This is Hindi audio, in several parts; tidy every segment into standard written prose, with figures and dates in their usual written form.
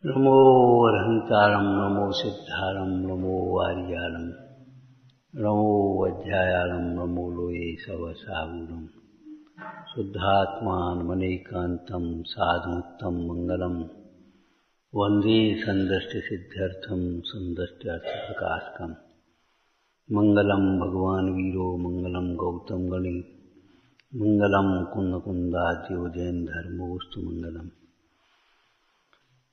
नमो अरहंतारं नमो सिद्धारं नमो वारियारं नमो अध्यायारं नमो लोये सवसागुरं शुद्धात्मानमनेकान्तं साधुमुक्तं मंगलम वंदे संदष्टिसिद्ध्यर्थं संदष्ट्यर्थप्रकाशकं मंगलम भगवान वीरो मंगलम गौतम गणि मंगलम कुन्नकुन्दाद्यो जैन धर्मोस्तु मंगलम।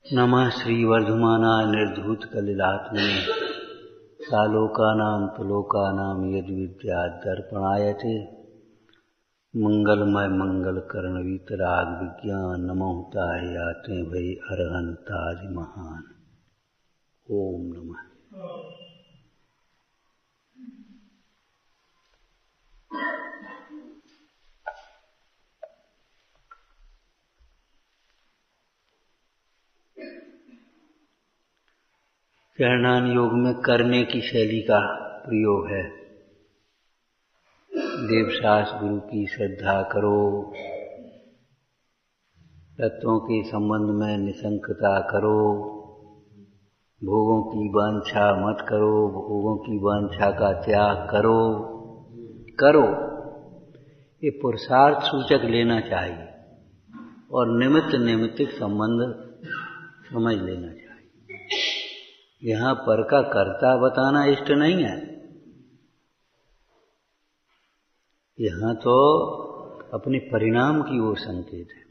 नमः श्रीवर्धमानाय निर्धूतकलिलात्मने सालोकानां तुलोकानां यद्विद्यादर्पणायते मंगलमय मंगलकर्ण विज्ञान नमोताय याते भय अरहंताज महान। ओम नमः। चरणान योग में करने की शैली का प्रयोग है। देवशास्त्र गुरु की श्रद्धा करो, तत्वों के संबंध में निशंकता करो, भोगों की वांछा मत करो, भोगों की वांछा का त्याग करो। ये पुरुषार्थ सूचक लेना चाहिए और निमित्त निमित्तिक संबंध समझ लेना चाहिए। यहाँ पर का कर्ता बताना इष्ट नहीं है। यहाँ तो अपने परिणाम की ओर संकेत है।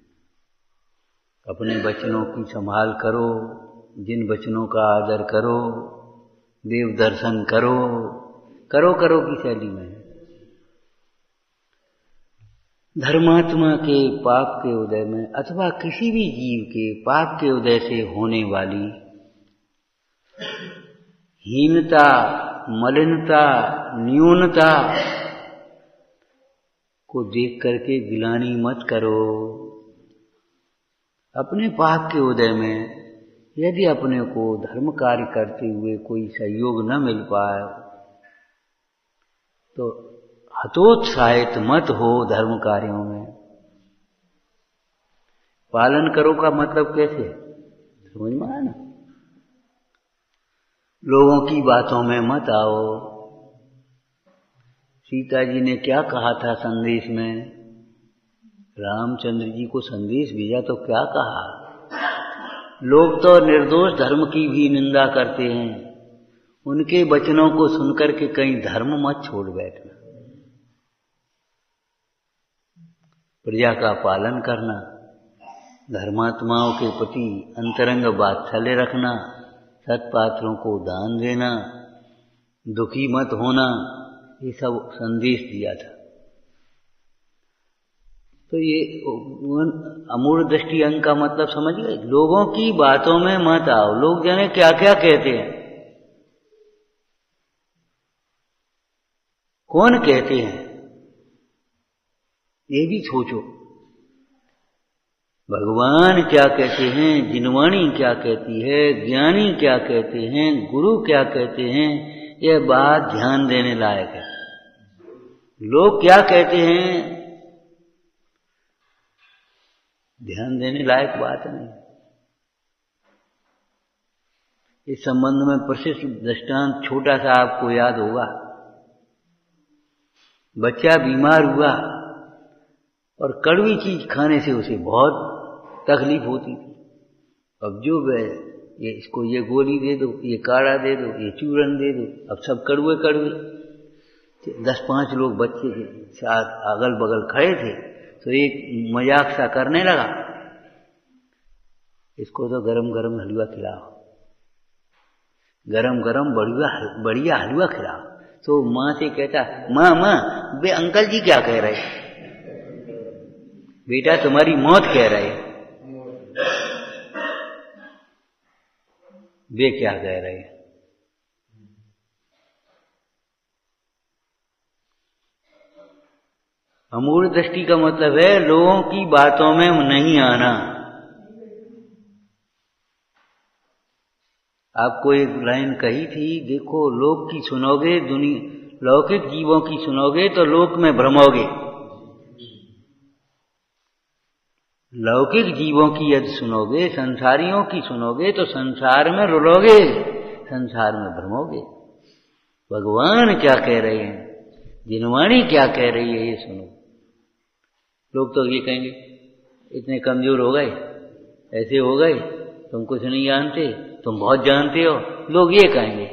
अपने वचनों की संभाल करो, जिन वचनों का आदर करो, देव दर्शन करो, करो की शैली में है। धर्मात्मा के पाप के उदय में अथवा किसी भी जीव के पाप के उदय से होने वाली हीनता, मलिनता, न्यूनता को देख करके गिलानी मत करो। अपने पाप के उदय में यदि अपने को धर्म कार्य करते हुए कोई सहयोग न मिल पाए तो हतोत्साहित मत हो। धर्म कार्यों में पालन करो का मतलब कैसे समझ में आया ना? लोगों की बातों में मत आओ। सीता जी ने क्या कहा था संदेश में? रामचंद्र जी को संदेश भेजा तो क्या कहा? लोग तो निर्दोष धर्म की भी निंदा करते हैं। उनके वचनों को सुनकर के कहीं धर्म मत छोड़ बैठना। प्रजा का पालन करना, धर्मात्माओं के प्रति अंतरंग वात्सल्य रखना, सत्पात्रों को दान देना, दुखी मत होना, ये सब संदेश दिया था। तो ये अमूढ़ दृष्टि अंग का मतलब समझ गए? लोगों की बातों में मत आओ। लोग जाने क्या क्या कहते हैं, कौन कहते हैं, ये भी सोचो। भगवान क्या कहते हैं, जिनवाणी क्या कहती है, ज्ञानी क्या कहते हैं, गुरु क्या कहते हैं, यह बात ध्यान देने लायक है। लोग क्या कहते हैं, ध्यान देने लायक बात नहीं। इस संबंध में प्रसिद्ध दृष्टांत छोटा सा आपको याद होगा। बच्चा बीमार हुआ और कड़वी चीज खाने से उसे बहुत तकलीफ होती थी। अब जो ये इसको ये गोली दे दो, ये काढ़ा दे दो, ये चूरन दे दो, अब सब कड़वे 10-5 लोग बच्चे के साथ अगल बगल खड़े थे तो एक मजाक सा करने लगा, इसको तो गरम गरम हलवा खिलाओ, गरम गरम बढ़िया हलवा खिलाओ। तो माँ से कहता, माँ वे अंकल जी क्या कह रहे? बेटा तुम्हारी मौत कह रहे। वे क्या कह रहे? अमूढ़ दृष्टि का मतलब है लोगों की बातों में नहीं आना। आपको एक लाइन कही थी, देखो लोक की सुनोगे, लौकिक जीवों की सुनोगे तो लोक में भ्रमोगे, लौकिक जीवों की यदि सुनोगे, संसारियों की सुनोगे तो संसार में रुलोगे, संसार में भ्रमोगे। भगवान क्या कह रहे हैं, जिनवाणी क्या कह रही है, ये सुनो। लोग तो ये कहेंगे इतने कमजोर हो गए, ऐसे हो गए, तुम कुछ नहीं जानते, तुम बहुत जानते हो। लोग ये कहेंगे,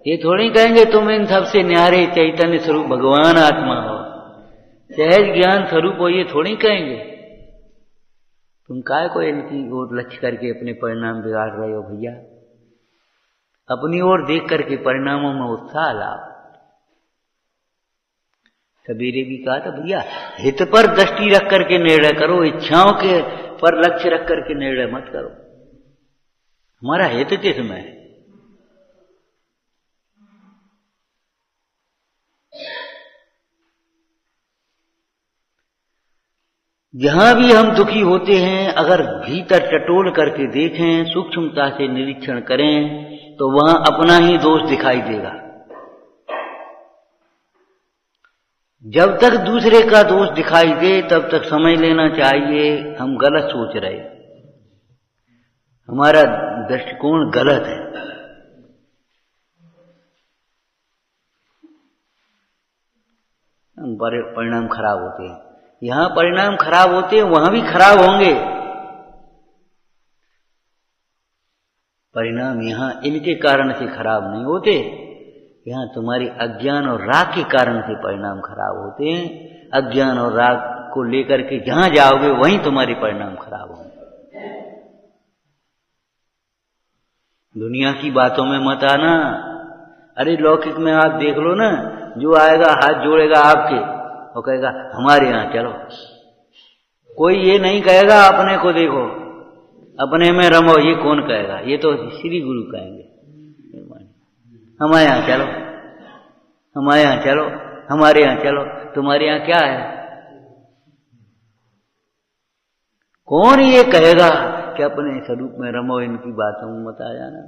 ये थोड़ी कहेंगे तुम इन सबसे न्यारे चैतन्य स्वरूप भगवान आत्मा हो, सहज ज्ञान स्वरूप हो, ये थोड़ी कहेंगे। तुम काय को इनकी ओर लक्ष्य करके अपने परिणाम बिगाड़ रहे हो भैया। अपनी ओर देख करके परिणामों में उत्साह लाओ। कबीरे भी कहा था भैया हित पर दृष्टि रख करके निर्णय करो, इच्छाओं के पर लक्ष्य रख करके निर्णय मत करो। हमारा हित किसमें है? जहां भी हम दुखी होते हैं, अगर भीतर टटोल करके देखें, सूक्ष्मता से निरीक्षण करें तो वहां अपना ही दोष दिखाई देगा। जब तक दूसरे का दोष दिखाई दे तब तक समझ लेना चाहिए हम गलत सोच रहे, हमारा दृष्टिकोण गलत है। परिणाम खराब होते हैं। यहां परिणाम खराब होते हैं, वहां भी खराब होंगे। परिणाम यहां इनके कारण से खराब नहीं होते, यहां तुम्हारी अज्ञान और राग के कारण से परिणाम खराब होते हैं। अज्ञान और राग को लेकर के जहां जाओगे वहीं तुम्हारे परिणाम खराब होंगे। दुनिया की बातों में मत आना। अरे लौकिक में आप देख लो ना, जो आएगा हाथ जोड़ेगा आपके और कहेगा हमारे यहां चलो। कोई ये नहीं कहेगा अपने को देखो, अपने में रमो, ये कौन कहेगा? ये तो श्री गुरु कहेंगे हमारे यहां चलो, हमारे यहां चलो, हमारे यहां चलो। तुम्हारे यहां क्या है? कौन ये कहेगा कि अपने स्वरूप में रमो, इनकी बातों में मत आ जाना।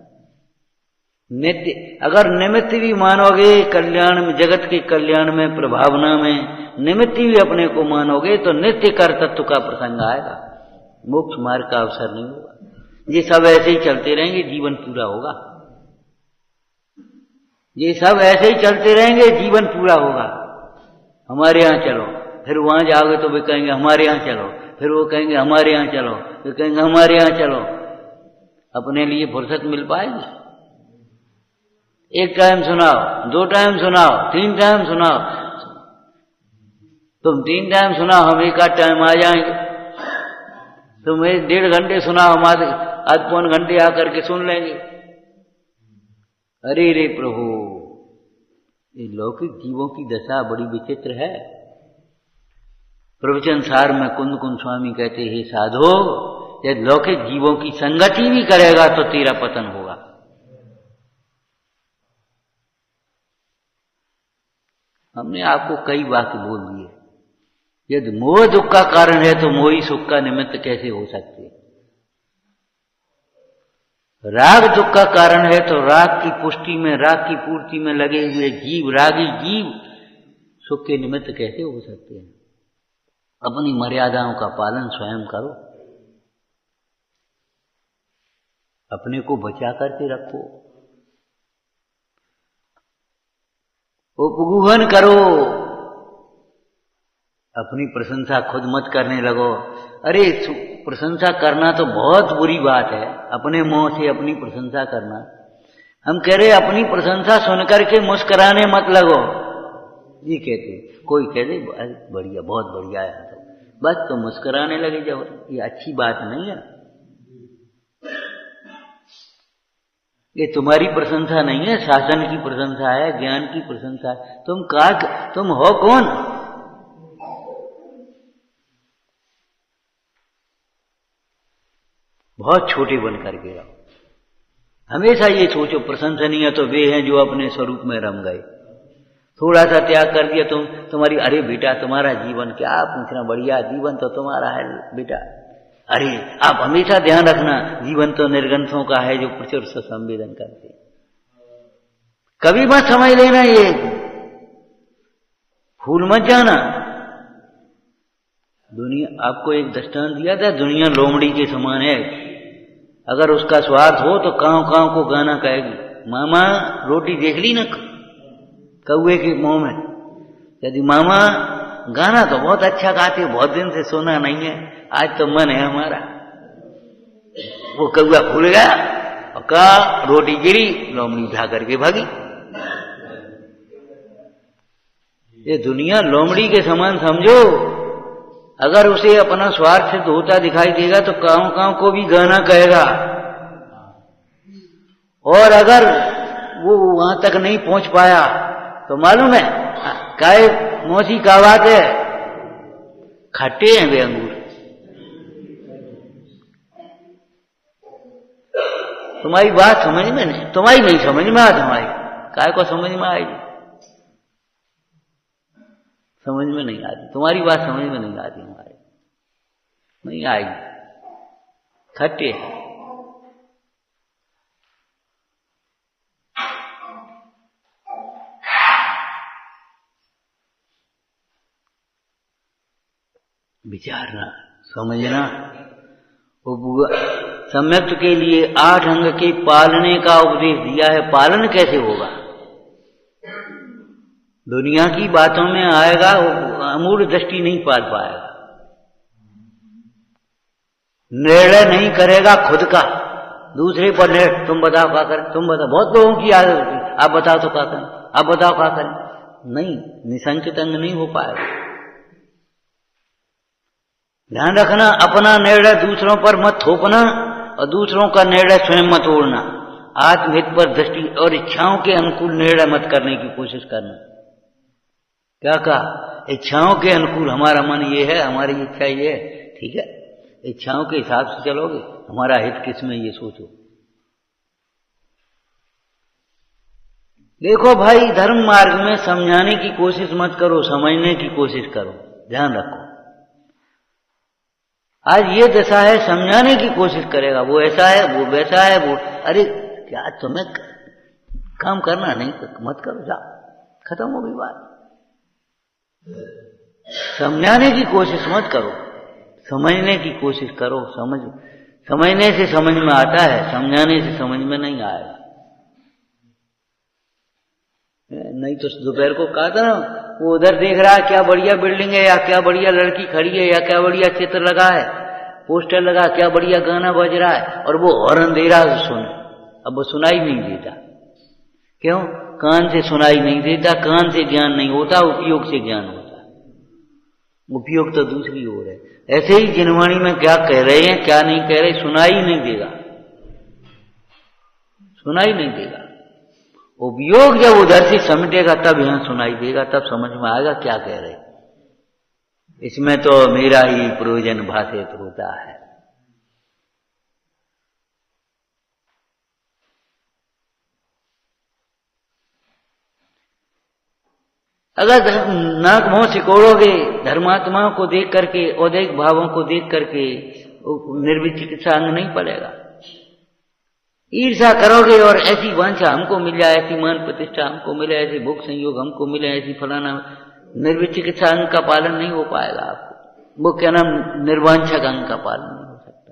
नित्य अगर निमित्त भी मानोगे कल्याण में, जगत के कल्याण में, प्रभावना में निमित्त भी अपने को मानोगे तो नित्य कर्तृत्व का प्रसंग आएगा, मोक्ष मार्ग का अवसर नहीं होगा। ये सब ऐसे ही चलते रहेंगे, जीवन पूरा होगा। ये सब ऐसे ही चलते रहेंगे, जीवन पूरा होगा। हमारे यहां चलो, फिर वहां जाओगे तो वे कहेंगे हमारे यहां चलो, फिर वो कहेंगे हमारे यहां चलो, फिर कहेंगे हमारे यहां चलो। अपने लिए फुर्सत मिल पाएगी? एक टाइम सुनाओ, 2 टाइम सुनाओ, 3 टाइम सुनाओ। तुम 3 टाइम सुनाओ, हम 1 आध टाइम आ जाएंगे। तुम 1.5 घंटे सुनाओ, हम आध पौन घंटे आकर के सुन लेंगे। अरे रे प्रभु, ये लौकिक जीवों की दशा बड़ी विचित्र है। प्रवचन सार में कुंद कुंद स्वामी कहते हे साधो, यदि लौकिक जीवों की संगति भी करेगा तो तेरा पतन होगा। हमने आपको कई बात बोल दी है। यदि मोह दुख का कारण है तो मोही सुख का निमित्त कैसे हो सकते? राग दुख का कारण है तो राग की पुष्टि में, राग की पूर्ति में लगे हुए जीव, रागी जीव सुख के निमित्त कैसे हो सकते हैं? अपनी मर्यादाओं का पालन स्वयं करो, अपने को बचा करके रखो, उपगूहन करो। अपनी प्रशंसा खुद मत करने लगो। अरे प्रशंसा करना तो बहुत बुरी बात है, अपने मुंह से अपनी प्रशंसा करना। हम कह रहे अपनी प्रशंसा सुनकर के मुस्कुराने मत लगो। ये कहते, कोई कहते बढ़िया, बहुत बढ़िया है, बस तो मुस्कुराने लगे जब, ये अच्छी बात नहीं है। ये तुम्हारी प्रशंसा नहीं है, शासन की प्रशंसा है, ज्ञान की प्रशंसा है। तुम हो कौन? बहुत छोटे बन करके रहो। हमेशा ये सोचो प्रशंसनीय तो वे हैं जो अपने स्वरूप में रम गए। थोड़ा सा त्याग कर दिया तुम्हारी, अरे बेटा तुम्हारा जीवन क्या पूछना, बढ़िया जीवन तो तुम्हारा है बेटा। अरे आप हमेशा ध्यान रखना, जीवन तो निर्गंथों का है जो प्रचुर से संवेदन करते। कभी मत समझ लेना ये फूल मत जाना, दुनिया, आपको एक दृष्टांत दिया था, दुनिया लोमड़ी के समान है। अगर उसका स्वार्थ हो तो कांव कांव को गाना कहेगी। मामा रोटी देख ली ना कौए के मुंह में, यदि मामा गाना तो बहुत अच्छा गाते, बहुत दिन से सुना नहीं है, आज तो मन है हमारा। वो कौआ फूल गया और कहा रोटी गिरी, लोमड़ी उठा करके भागी। ये दुनिया लोमड़ी के समान समझो। अगर उसे अपना स्वार्थ सिद्ध होता दिखाई देगा तो कांव कांव को भी गाना कहेगा, और अगर वो वहां तक नहीं पहुंच पाया तो मालूम है काय मौसी का बात है, खट्टे हैं वे अंगूर। तुम्हारी बात समझ में नहीं, तुम्हारी नहीं समझ में आती, हमारी काय को समझ में आएगी, समझ में नहीं आती, तुम्हारी बात समझ में नहीं आती, हमारी नहीं आएगी, खट्टे हैं। विचारना, समझना। सम्यक्त के लिए 8 अंग के पालने का उपदेश दिया है। पालन कैसे होगा? दुनिया की बातों में आएगा, वो अमूल दृष्टि नहीं पाल पाएगा, निर्णय नहीं करेगा खुद का, दूसरे पर निर्णय। तुम बताओ क्या करें, तुम बताओ। बहुत लोगों की आदत होती है, आप बताओ तो क्या करें, आप बताओ क्या करें। नहीं, निसंचित अंग नहीं हो पाएगा। ध्यान रखना, अपना निर्णय दूसरों पर मत थोपना और दूसरों का निर्णय स्वयं मत ओढ़ना। आत्महित पर दृष्टि और इच्छाओं के अनुकूल निर्णय मत करने की कोशिश करना। क्या कहा? इच्छाओं के अनुकूल, हमारा मन ये है, हमारी इच्छा ये है, ठीक है, इच्छाओं के हिसाब से चलोगे, हमारा हित किसमें ये सोचो। देखो भाई, धर्म मार्ग में समझाने की कोशिश मत करो, समझने की कोशिश करो। ध्यान रखो, आज ये दशा है, समझाने की कोशिश करेगा, वो ऐसा है, वो वैसा है, वो, अरे क्या तुम्हें काम करना नहीं, मत करो, जाओ, खत्म हो गई बात। समझाने की कोशिश मत करो, समझने की कोशिश करो। समझने से समझ में आता है, समझाने से समझ में नहीं आएगा। नहीं तो दोपहर को कहा था ना, वो उधर देख रहा है क्या बढ़िया बिल्डिंग है, या क्या बढ़िया लड़की खड़ी है, या क्या बढ़िया चित्र लगा है, पोस्टर लगा, क्या बढ़िया गाना बज रहा है, और वो हॉर्न दे रहा है, सुन। अब वो सुनाई नहीं देता। क्यों? कान से सुनाई नहीं देता, कान से ज्ञान नहीं होता, उपयोग से ज्ञान होता। उपयोग तो दूसरी ओर है। ऐसे ही जिनवाणी में क्या कह रहे हैं, क्या नहीं कह रहे, सुनाई नहीं देगा, सुनाई नहीं देगा। उपयोग जब उधर से समेटेगा तब यहां सुनाई देगा, तब समझ में आएगा क्या कह रहे। इसमें तो मेरा ही प्रयोजन भाषित होता है। अगर नाक मुंह सिकोड़ोगे धर्मात्माओं को देख करके, औदैहिक भावों को देख करके, निर्विचिकित्सा अंग नहीं पड़ेगा। ईर्षा करोगे और ऐसी वांछा हमको मिल जाए, ऐसी मान प्रतिष्ठा हमको मिले, ऐसे भोग संयोग हमको मिले, ऐसी फलाना, निर्विचिकित्सा अंग का पालन नहीं हो पाएगा आपको। वो क्या नाम, निर्वांछक अंग का पालन नहीं हो सकता।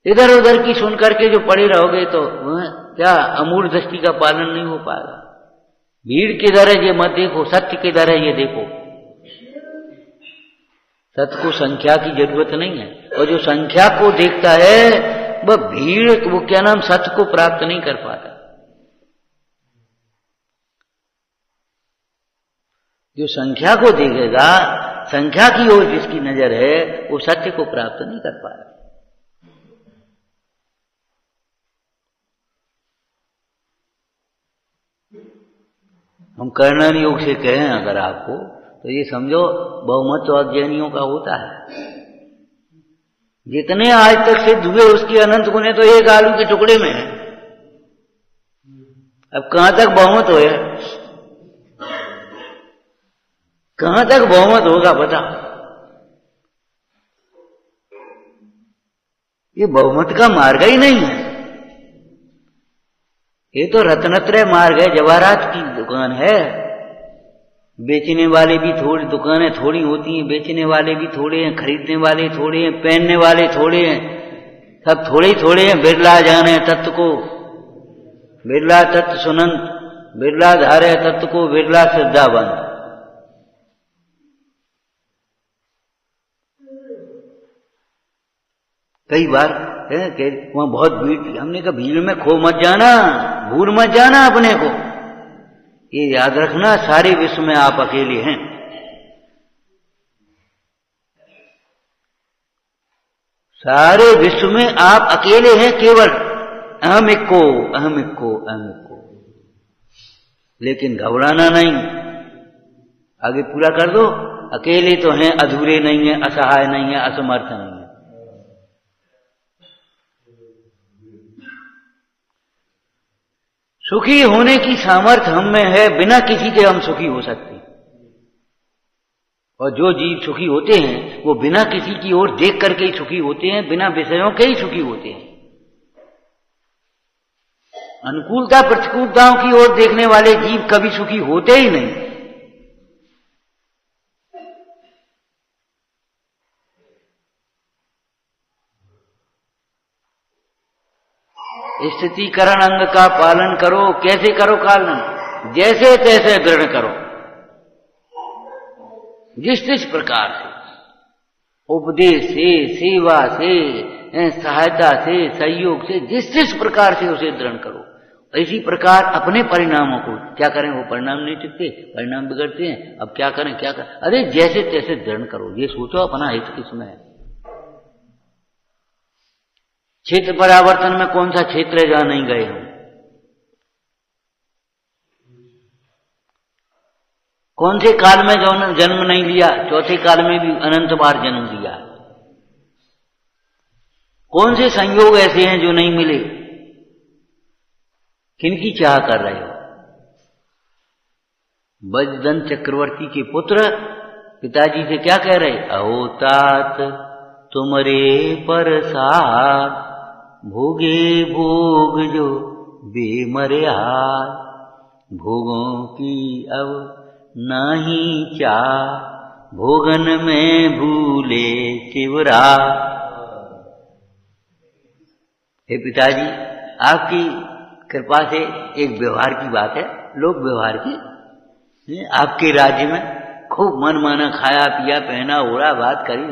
इधर उधर की सुन करके जो पड़े रहोगे तो क्या अमूल दृष्टि का पालन नहीं हो पाएगा। भीड़ किधर है ये मत देखो, सत्य किधर है ये देखो। सत्य को संख्या की जरूरत नहीं है, और जो संख्या को देखता है वह भीड़, वो क्या नाम, सत्य को प्राप्त नहीं कर पाता। जो संख्या को देखेगा, संख्या की ओर जिसकी नजर है, वो सत्य को प्राप्त नहीं कर पाएगा। हम कर्णन योग से कहें अगर आपको, तो ये समझो बहुमत तो अज्ञानियों का होता है। जितने आज तक सिद्ध हुए उसकी अनंत गुणे तो एक आलू के टुकड़े में है। अब कहां तक बहुमत हो, कहां तक बहुमत होगा बता। ये बहुमत का मार्ग ही नहीं है, ये तो रत्नत्रय मार्ग है, जवाहरात की दुकान है। बेचने वाले भी थोड़ी, दुकानें थोड़ी होती हैं, बेचने वाले भी थोड़े हैं, खरीदने वाले थोड़े हैं, पहनने वाले थोड़े हैं, सब थोड़े ही थोड़े हैं। बिरला जाने तत्व को, बिरला तत्व सुनंत, बिरला धारे तत्व को, बिरला श्रद्धावंत। कई बार वहां बहुत भीड़ थी, हमने कहा भीड़ में खो मत जाना, भूल मत जाना अपने को, ये याद रखना सारे विश्व में आप अकेले हैं। सारे विश्व में आप अकेले हैं, केवल अहम इक्को, अहम इक्को, अहम इक्को। लेकिन घबराना नहीं, आगे पूरा कर दो। अकेले तो हैं, अधूरे नहीं है, असहाय नहीं है, असमर्थ नहीं है। सुखी होने की सामर्थ्य हम में है, बिना किसी के हम सुखी हो सकते हैं। और जो जीव सुखी होते हैं वो बिना किसी की ओर देख करके ही सुखी होते हैं, बिना विषयों के ही सुखी होते हैं। अनुकूलता प्रतिकूलताओं की ओर देखने वाले जीव कभी सुखी होते ही नहीं। स्थितिकरण अंग का पालन करो। कैसे करो पालन? जैसे तैसे दृढ़ करो, जिस प्रकार से, उपदेश से, सेवा से, सहायता से, सहयोग से, जिस प्रकार से उसे दृढ़ करो। इसी प्रकार अपने परिणामों को, क्या करें, वो परिणाम नहीं टिकते, परिणाम बिगड़ते हैं, अब क्या करें, क्या करें, अरे जैसे तैसे दृढ़ करो। ये सोचो अपना हित किसमें है। क्षेत्र परावर्तन में कौन सा क्षेत्र है जहां नहीं गए हम? कौन से काल में जन्म नहीं लिया? चौथे काल में भी अनंत बार जन्म लिया। कौन से संयोग ऐसे हैं जो नहीं मिले? किनकी चाह कर रहे हो? बजदंत चक्रवर्ती के पुत्र पिताजी से क्या कह रहे? अहो तात तुमरे परसाद, भोगे भोग जो बेमर्याद, भोगों की अब नहीं चाह, भोगन में भूले शिवरा। हे पिताजी, आपकी कृपा से एक व्यवहार की बात है, लोक व्यवहार की। आपके राज्य में खूब मन माना खाया पिया, पहना ओढ़ा, बात करी,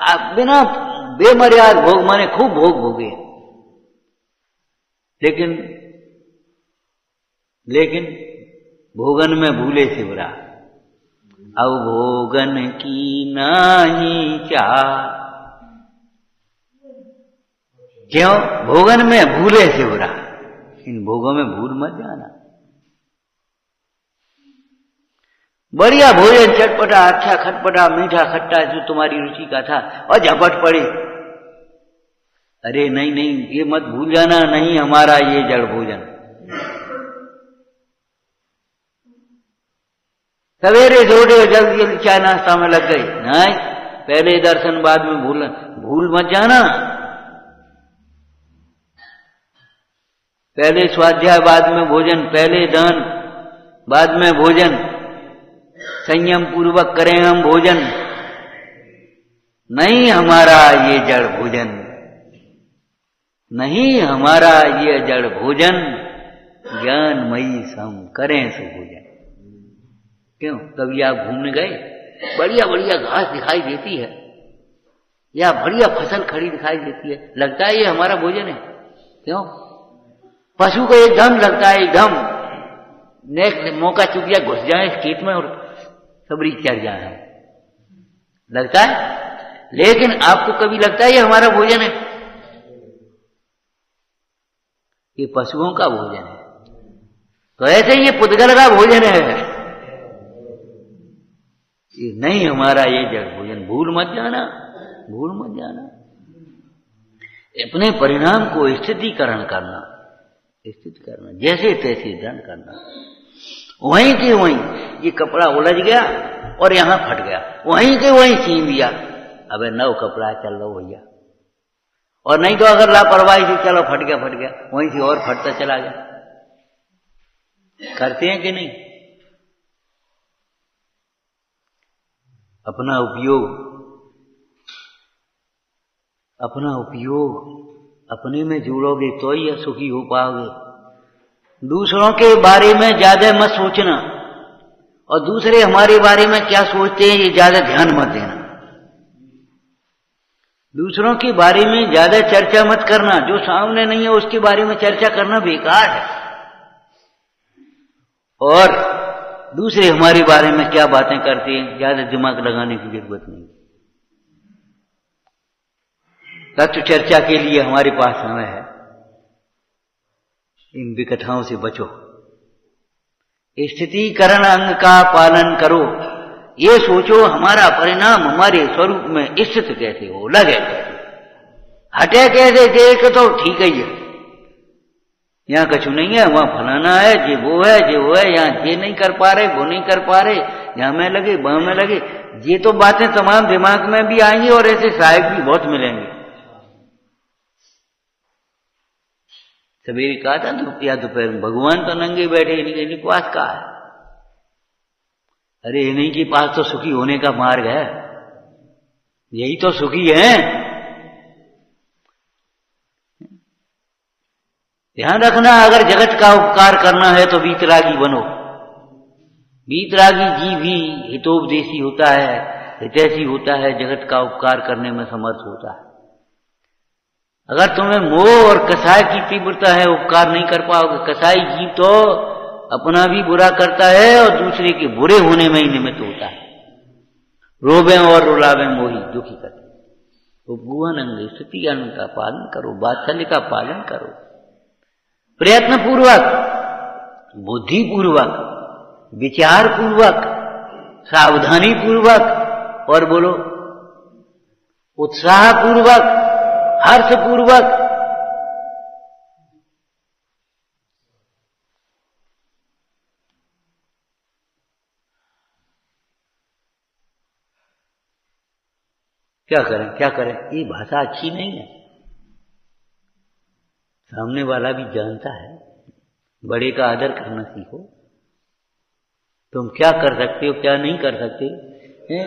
आप बिना बेमर्याद भोग माने खूब भोग भोगे। लेकिन भोगन में भूले शिवरा, अब भोगन की नहीं चाह। क्यों? भोगन में भूले शिवरा। इन भोगों में भूल मत जाना। बढ़िया भोजन, चटपटा, अच्छा, खटपटा, मीठा, खट्टा, जो तुम्हारी रुचि का था, और झपट पड़े। अरे नहीं नहीं, ये मत भूल जाना, नहीं हमारा ये जड़ भोजन। सवेरे जोड़े जल्दी जल्दी चाय नाश्ता में लग गई, नहीं, पहले दर्शन बाद में भूल मत जाना। पहले स्वाध्याय बाद में भोजन, पहले दान बाद में भोजन, संयम पूर्वक करें हम भोजन। नहीं हमारा ये जड़ भोजन, नहीं हमारा ये जड़ भोजन, ज्ञानमयी सम करें सो भोजन। क्यों? कभी आप घूमने गए, बढ़िया बढ़िया घास दिखाई देती है या बढ़िया फसल खड़ी दिखाई देती है, लगता है ये हमारा भोजन है। क्यों? पशु को एकदम लगता है, एकदम नेक्स्ट मौका चुक गया, घुस जाए खेत में और सबरी चढ़ जाए, लगता है। लेकिन आपको कभी लगता है ये हमारा भोजन है? ये पशुओं का भोजन है। तो ऐसे ये पुद्गल का भोजन है, ये नहीं हमारा ये जड़ भोजन। भूल मत जाना, भूल मत जाना। अपने परिणाम को स्थितिकरण करना, स्थिति करना, जैसे तैसे दंड करना। वहीं के वहीं ये कपड़ा उलझ गया और यहां फट गया, वहीं के वहीं सीन दिया, अबे नव कपड़ा चल लो भैया। और नहीं तो अगर लापरवाही से चलो फट गया, वहीं से और फटता चला गया। करते हैं कि नहीं? अपना उपयोग अपने में जोड़ोगे तो ही सुखी हो पाओगे। दूसरों के बारे में ज्यादा मत सोचना और दूसरे हमारे बारे में क्या सोचते हैं ये ज्यादा ध्यान मत देना। दूसरों के बारे में ज्यादा चर्चा मत करना, जो सामने नहीं है उसके बारे में चर्चा करना बेकार है। और दूसरे हमारे बारे में क्या बातें करते हैं ज्यादा दिमाग लगाने की जरूरत नहीं। तत्व चर्चा के लिए हमारे पास समय है, इन विकथाओं से बचो। स्थितीकरण अंग का पालन करो, ये सोचो हमारा परिणाम हमारे स्वरूप में स्थित कैसे हो, लगे कैसे, हटे कैसे, देख तो ठीक है, यहाँ कछु नहीं है, वहां फलाना है, ये वो है, ये वो है, यहाँ ये नहीं कर पा रहे, वो नहीं कर पा रहे, यहाँ में लगे वहां में लगे। ये तो बातें तमाम दिमाग में भी आएंगी और ऐसे सहायक भी बहुत मिलेंगे। सवेरे कहा था या दोपहर में भगवान तो नंगे बैठे, इनके पास कहा है। अरे इन्हीं के पास तो सुखी होने का मार्ग है, यही तो सुखी है। ध्यान रखना, अगर जगत का उपकार करना है तो वीतरागी बनो। वीतरागी जीव ही हितोपदेशी होता है, हितैषी होता है, जगत का उपकार करने में समर्थ होता है। अगर तुम्हें मोह और कसाय की तीव्रता है, उपकार नहीं कर पाओगे। कसाई जीव तो अपना भी बुरा करता है और दूसरे के बुरे होने में ही निमित्त होता है। रोबे और रुलावे मोही दुखी करते। उपगुहन अंग स्थिति अंग का पालन करो, वात्सल्य का पालन करो, प्रयत्न पूर्वक, बुद्धि पूर्वक, विचार पूर्वक, सावधानी पूर्वक और बोलो उत्साह पूर्वक, हर्ष पूर्वक। क्या करें क्या करें, ये भाषा अच्छी नहीं है। सामने वाला भी जानता है, बड़े का आदर करना सीखो। तुम क्या कर सकते हो क्या नहीं कर सकते हैं,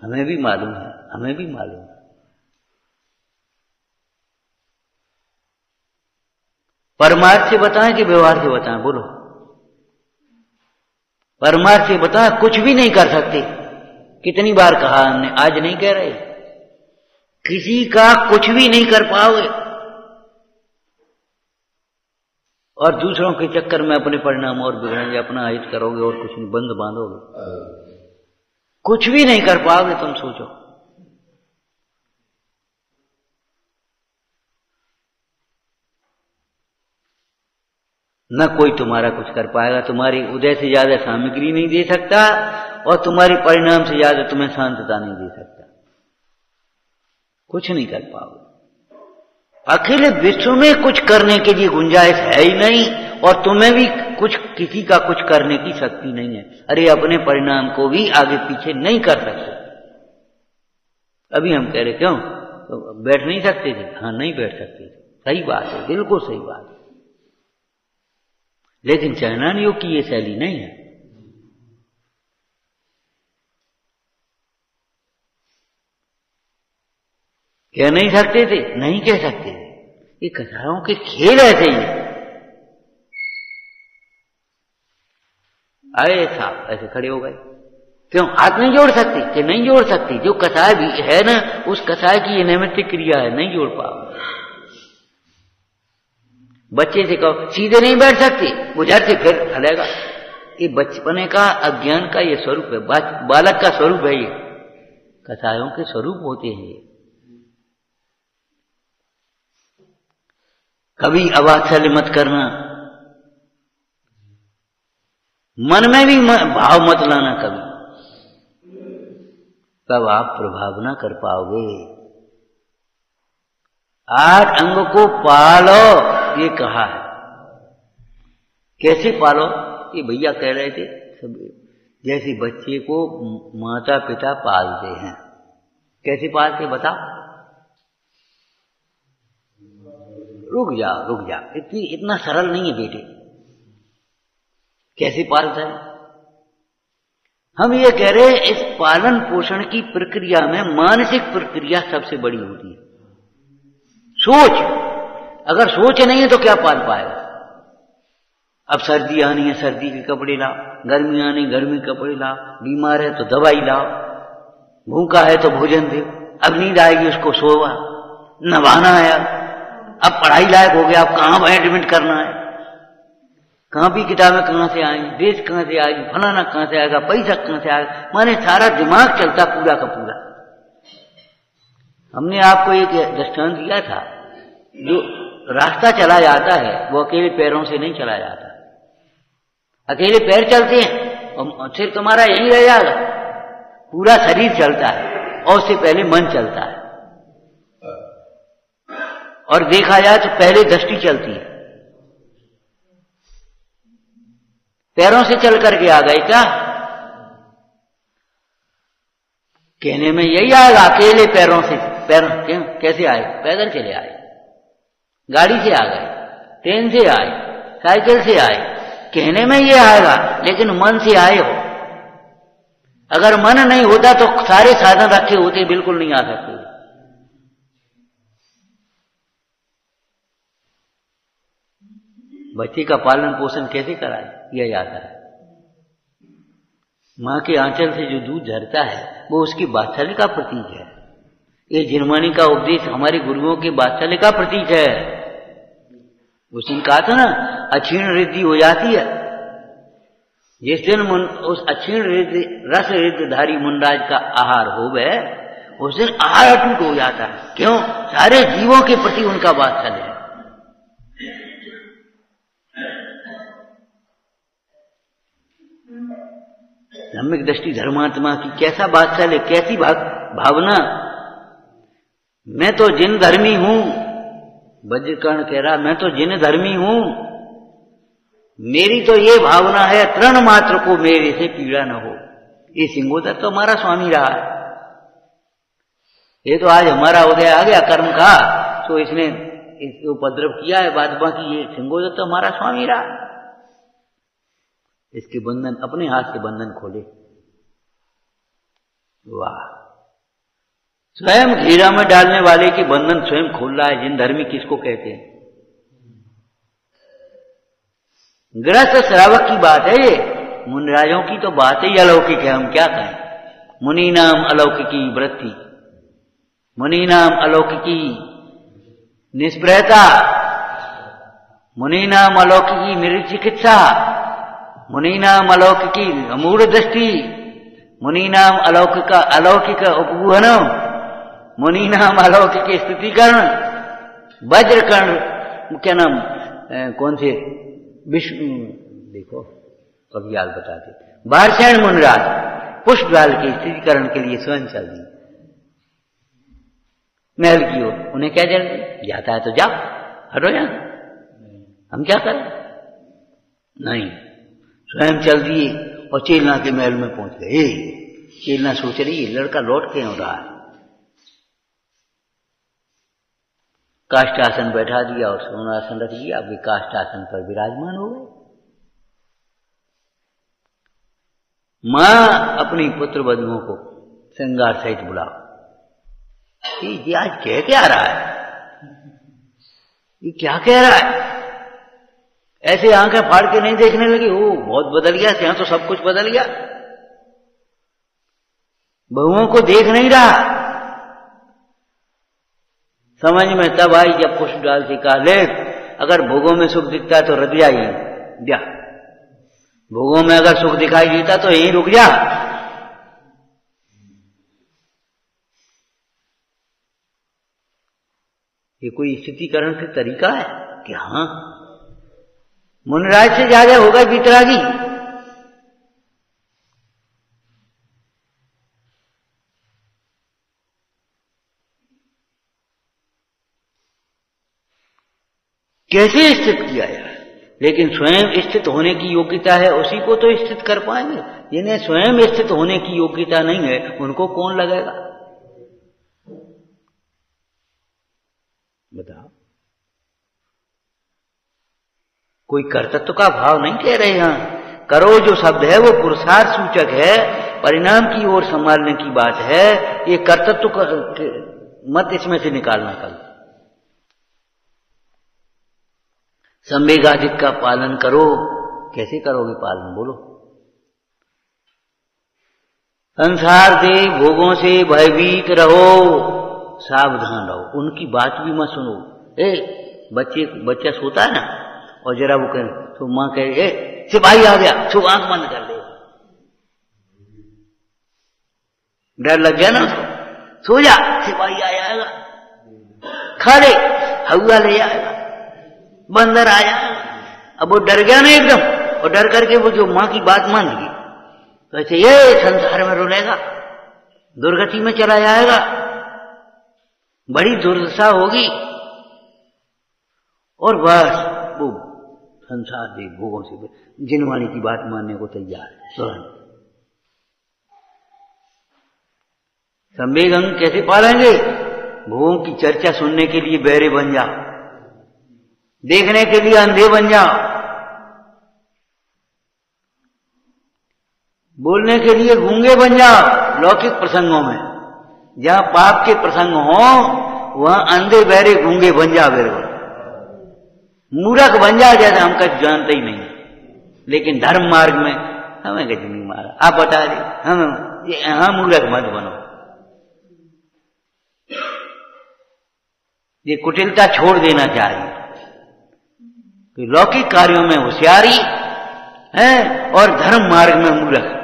हमें भी मालूम है, हमें भी मालूम है। परमार्थ से बताएं कि व्यवहार से बताएं, बोलो। परमार्थ से बताएं, कुछ भी नहीं कर सकते। कितनी बार कहा हमने, आज नहीं कह रहे। किसी का कुछ भी नहीं कर पाओगे और दूसरों के चक्कर में अपने परिणाम और बिगड़ेंगे, अपना हित करोगे और कुछ नहीं, बंद बांधोगे, कुछ भी नहीं कर पाओगे। तुम सोचो, न कोई तुम्हारा कुछ कर पाएगा। तुम्हारी उदय से ज्यादा सामग्री नहीं दे सकता और तुम्हारे परिणाम से ज्यादा तुम्हें शांतता नहीं दे सकता। कुछ नहीं कर पाओगे। अखिल विश्व में कुछ करने के लिए गुंजाइश है ही नहीं और तुम्हें भी कुछ, किसी का कुछ करने की शक्ति नहीं है। अरे अपने परिणाम को भी आगे पीछे नहीं कर सकते। अभी हम कह रहे क्यों तो बैठ नहीं सकते थे, हाँ नहीं बैठ सकते थे, सही बात है, बिल्कुल सही बात है। लेकिन चैनन योग की ये शैली नहीं है। कह नहीं सकते थे, नहीं कह सकते थे। ये कसायों के खेल ऐसे ही है। आए साहब ऐसे खड़े हो गए, क्यों हाथ नहीं जोड़ सकते कि नहीं जोड़ सकते। जो कसाय भी है ना, उस कसाय की ये नैमित्तिक क्रिया है, नहीं जोड़ पाओ। बच्चे से कहो सीधे नहीं बैठ सकते, उधर से फिर हलेगा। ये बचपने का अज्ञान का ये स्वरूप है, बालक का स्वरूप है। ये कसायों के स्वरूप होते हैं। कभी अवात्सल्य मत करना, मन में भी भाव मत लाना कभी, तब आप प्रभाव ना कर पाओगे। 8 अंग को पालो ये कहा है। कैसे पालो, ये भैया कह रहे थे सब, जैसे बच्चे को माता पिता पालते हैं। कैसे पालते बताओ। रुक जा, इतना सरल नहीं है बेटे। कैसे पालता है, हम ये कह रहे हैं इस पालन पोषण की प्रक्रिया में मानसिक प्रक्रिया सबसे बड़ी होती है। सोच, अगर सोच नहीं है तो क्या पाल पाएगा। अब सर्दी आनी है, सर्दी के कपड़े लाओ, गर्मी आनी, गर्मी के कपड़े लाओ, बीमार है तो दवाई लाओ, भूखा है तो भोजन दे, अब नींद आएगी उसको सोवा, नवाना है, अब पढ़ाई लायक हो गया, अब कहाँ एडमिट करना है, कॉपी किताबें कहाँ से आएंगी, ड्रेस कहाँ से आएगी, फलाना कहाँ से आएगा, पैसा कहाँ से आएगा, माने सारा दिमाग चलता पूरा का पूरा। हमने आपको एक दृष्टांत दिया था, जो रास्ता चला जाता है वो अकेले पैरों से नहीं चला जाता। अकेले पैर चलते हैं और सिर्फ तुम्हारा यहीं रह जाएगा, पूरा शरीर चलता है और उससे पहले मन चलता है। और देखा जाए तो पहले दृष्टि चलती है। पैरों से चल करके आ गए क्या? कहने में यही आएगा, अकेले पैरों से। पैरों क्यों, कैसे आए? पैदल चले आए, गाड़ी से आ गए, ट्रेन से आए, साइकिल से आए, कहने में ये आएगा, लेकिन मन से आए हो। अगर मन नहीं होता तो सारे साधन रखे होते बिल्कुल नहीं आ सकते। बच्चे का पालन पोषण कैसे किया जाता है? मां के आंचल से जो दूध झरता है वो उसकी वात्सल्य का प्रतीक है। ये जिनवाणी का उपदेश हमारे गुरुओं के वात्सल्य का प्रतीक है। उस दिन कहा था ना, अक्षीण रिद्धि हो जाती है। जिस दिन उस अक्षीण रस रिद्धधारी मुनराज का आहार हो गए, उस दिन आहार अटूट हो जाता है। क्यों? सारे जीवों के प्रति उनका वात्सल्य है। धार्मिक दृष्टि धर्मात्मा की कैसा वात्सल्य, कैसी भावना। मैं तो जिन धर्मी हूं, वज्रकर्ण कह रहा, मैं तो जिन धर्मी हूं, मेरी तो ये भावना है तृण मात्र को मेरे से पीड़ा न हो। ये सिंगोदर तो हमारा स्वामी रहा है। ये तो आज हमारा उदय आ गया कर्म का, तो इसने इसको उपद्रव किया है, बाद बाकी ये सिंगोदर तो हमारा स्वामी रहा। इसके बंधन, अपने हाथ से बंधन खोले। वाह! स्वयं घेरा में डालने वाले के बंधन स्वयं खोल रहा है। जिन धर्मी किसको कहते हैं? गृहस्थ श्रावक की बात है ये। मुनिराजों की तो बात ही अलौकिक है, हम क्या कहें। मुनि नाम अलौकिकी वृत्ति, मुनि नाम अलौकिकी निष्प्रहता, मुनि नाम अलौकिकी निरचिकित्सा, मुनि नाम अलौकिकी अमूढ़ दृष्टि, मुनि नाम अलौकिक उपगुहनम, मुनि नाम अलौकिक स्थितिकरण। वज्रकर्ण क्या नाम, कौन से विष्णु, देखो कवियाल बताते, बारसैन मुनराज पुष्पलाल के स्थितिकरण के लिए स्वयं चल दी महल की ओर। उन्हें क्या जल्दी, जाता है तो जाओ, हटो यहां, हम क्या करें? नहीं, स्वयं चल दिए और चेलना के महल में पहुंच गए। चेलना सोच रही है लड़का लौट के हो रहा है। काष्ठासन बैठा दिया और सोनासन रख दिया। अब काष्ठासन पर विराजमान हो गए। मां अपनी पुत्र बधुओं को श्रृंगार सहित बुलाओ। ये आज कह क्या रहा है? ये क्या कह रहा है? ऐसे आंखें फाड़ के नहीं देखने लगी, ओ बहुत बदल गया, यहां तो सब कुछ बदल गया। बहुओं को देख नहीं रहा। समझ में तब आई जब पुष्प डाल से कहा, ले अगर भोगों में सुख दिखता है तो रख जाइए, जा। भोगों में अगर सुख दिखाई देता तो यहीं रुक जा। ये कोई स्थितिकरण का तरीका है कि हाँ मुनराज से ज्यादा होगा वितरागी। कैसे स्थित किया जाए? लेकिन स्वयं स्थित होने की योग्यता है उसी को तो स्थित कर पाएंगे। जिन्हें स्वयं स्थित होने की योग्यता नहीं है उनको कौन लगेगा? बताओ। कोई कर्तृत्व का भाव नहीं कह रहे हैं। करो जो शब्द है वो पुरुषार्थ सूचक है परिणाम की ओर संभालने की बात है। ये कर्तृत्व मत इसमें से निकालना कल। संवेगाधिक का पालन करो। कैसे करोगे पालन, बोलो? संसार से भोगों से भयभीत रहो, सावधान रहो। उनकी बात भी मत सुनो। बच्चा सोता है ना, और जरा वो कहे तो माँ कहे सिपाही आ गया, तो आंख बंद कर दे। डर लग गया ना उसको, सो जा, सिपाही आ जाएगा, खा ले, हवा ले जाएगा, बंदर आ जाएगा। अब वो डर गया ना एकदम, और डर करके वो जो माँ की बात मान ली, तो ऐसे ये संसार में रुलेगा, दुर्गति में चला जाएगा, बड़ी दुर्दशा होगी। और बस वो संसार से भोगों से जिनवाणी की बात मानने को तैयार है। संवेग अंग कैसे पालेंगे? भोगों की चर्चा सुनने के लिए बहरे बन जाओ, देखने के लिए अंधे बन जाओ, बोलने के लिए गूंगे बन जाओ। लौकिक प्रसंगों में जहां पाप के प्रसंग हो वहां अंधे बहरे गूंगे बन जाओ, बिल्कुल मूर्ख बन जाओ, जैसे हम कहीं जानते ही नहीं। लेकिन धर्म मार्ग में हमें कुछ नहीं मारा, आप बता दें, हम मूर्ख मत बनो। ये कुटिलता छोड़ देना चाहिए कि लौकिक कार्यों में होशियारी है और धर्म मार्ग में मूर्ख।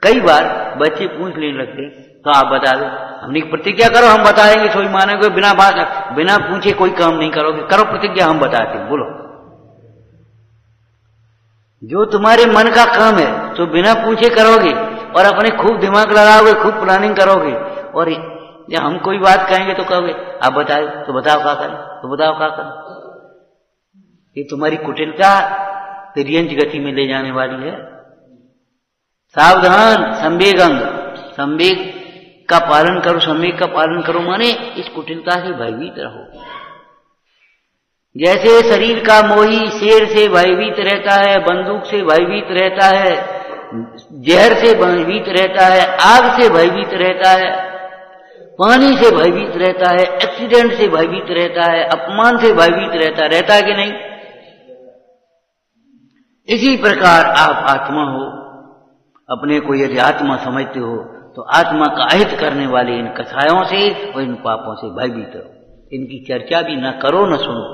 कई बार बच्चे पूछ लेने लगते, तो आप बता दो, हमने प्रतिज्ञा करो, हम बताएंगे, कोई मानेंगे, बिना पूछे कोई काम नहीं करोगे, करो प्रतिज्ञा, हम बताते हैं, बोलो। जो तुम्हारे मन का काम है तो बिना पूछे करोगे, और अपने खूब दिमाग लगाओगे, खूब प्लानिंग करोगे, और जब हम कोई बात कहेंगे तो कहोगे आप बताओ, तो बताओ क्या करें, तो बताओ क्या करें। ये तुम्हारी कुटिलता तिर्यंच गति में ले जाने वाली है। सावधान, संवेग अंग, संवेग का पालन करो। संवेग का पालन करो माने इस कुटिलता से भयभीत रहो। जैसे शरीर का मोही शेर से भयभीत रहता है, बंदूक से भयभीत रहता है, जहर से भयभीत रहता है, आग से भयभीत रहता है, पानी से भयभीत रहता है, एक्सीडेंट से भयभीत रहता है, अपमान से भयभीत रहता है कि नहीं? इसी प्रकार आप आत्मा हो, अपने को यदि आत्मा समझते हो तो आत्मा का अहित करने वाले इन कसायों से और इन पापों से भयभीत रहो। इनकी चर्चा भी न करो न सुनो,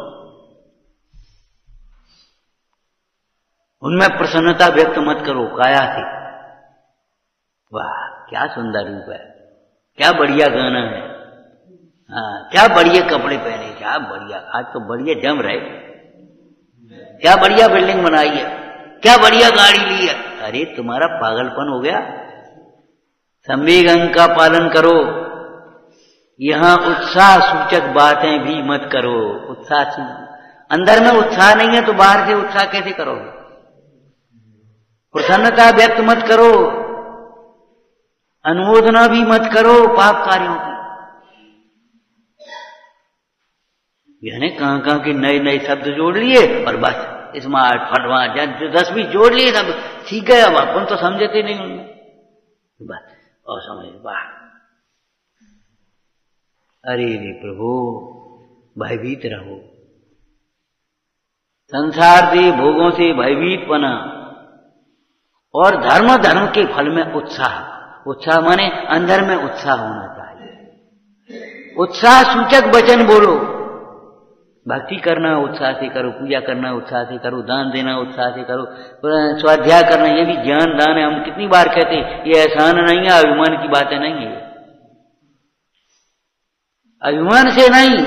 उनमें प्रसन्नता व्यक्त मत करो काया से। वाह क्या सुंदर रूप है, क्या बढ़िया गाना है, हाँ क्या बढ़िया कपड़े पहने, क्या बढ़िया, आज तो बढ़िया जम रहे, क्या बढ़िया बिल्डिंग बनाई है, क्या बढ़िया गाड़ी ली है। अरे तुम्हारा पागलपन हो गया। संवेग अंग का पालन करो। यहां उत्साह सूचक बातें भी मत करो। उत्साह, अंदर में उत्साह नहीं है तो बाहर से उत्साह कैसे करोगे? प्रसन्नता व्यक्त मत करो, अनुमोदना भी मत करो पाप कार्यों की। यानी कहां के नए नए शब्द जोड़ लिए और बस स्मार्ट फटवाट 10-20 जोड़ लिए, सब सीख गए। अब अपन तो समझते नहीं उनमें बस, और समझ वाह, अरे रे प्रभु भयभीत रहो। संसार से भोगों से भयभीत बना। और धर्म के फल में उत्साह। उत्साह माने अंदर में उत्साह होना चाहिए। उत्साह सूचक वचन बोलो। भक्ति करना उत्साह से करो, पूजा करना उत्साह से करो, दान देना उत्साह से करो, स्वाध्याय करना, ये भी ज्ञान दान है। हम कितनी बार कहते हैं, ये एहसान नहीं है, अभिमान की बातें नहीं है। अभिमान से नहीं,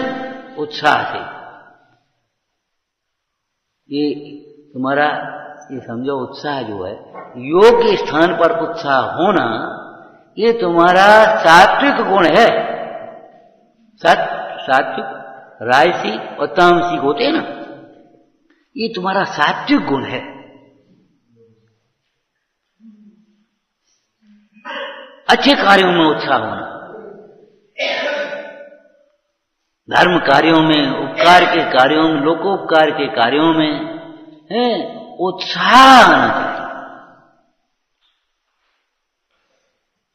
उत्साह से। ये तुम्हारा ये समझो, उत्साह जो है, योग के स्थान पर उत्साह होना, ये तुम्हारा सात्विक गुण है। सात्विक, राजसी और तामसिक होते हैं ना, ये तुम्हारा सात्विक गुण है। अच्छे कार्यों में उत्साह होना, धर्म कार्यों में, उपकार के कार्यों में, लोकोपकार के कार्यों में है उत्साह आना चाहिए।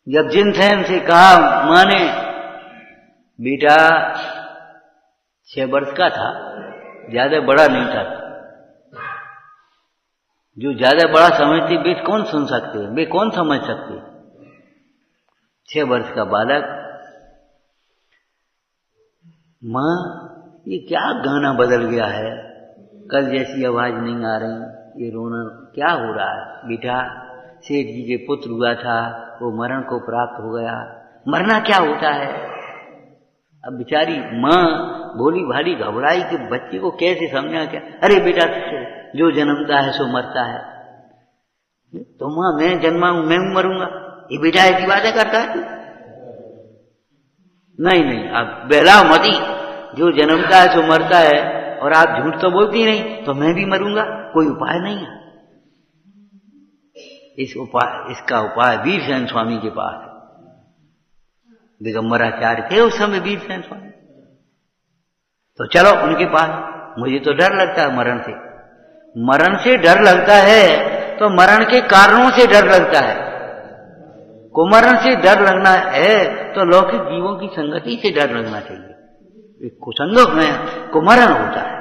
जब जिनसेन से कहा माँ ने, बेटा 6 वर्ष का था, ज्यादा बड़ा नहीं था। जो ज्यादा बड़ा समझते वे कौन सुन सकते हैं, वे कौन समझ सकते हैं। 6 वर्ष का बालक, माँ ये क्या गाना बदल गया है, कल जैसी आवाज नहीं आ रही, ये रोना क्या हो रहा है। बेटा सेठ जी के पुत्र हुआ था, वो मरण को प्राप्त हो गया। मरना क्या होता है। अब बेचारी माँ भोली भाली घबराई कि बच्चे को कैसे समझा क्या। अरे बेटा जो जन्मता है सो मरता है। तो माँ मैं जन्मा हूं, मैं मरूंगा, ये बेटा ऐसी बातें करता है। नहीं नहीं, आप बहलाओ मती, जो जन्मता है सो मरता है, और आप झूठ तो बोलती नहीं, तो मैं भी मरूंगा, कोई उपाय नहीं है। इसका उपाय वीरसेन स्वामी के पास है। दिगंबराचार्य थे उस समय वीरसेन स्वामी। तो चलो उनके पास। मुझे तो डर लगता है मरण से। मरण से डर लगता है तो मरण के कारणों से डर लगता है। कुमरण से डर लगना है तो लौकिक जीवों की संगति से डर लगना चाहिए। कुसंग में कुमरण होता है।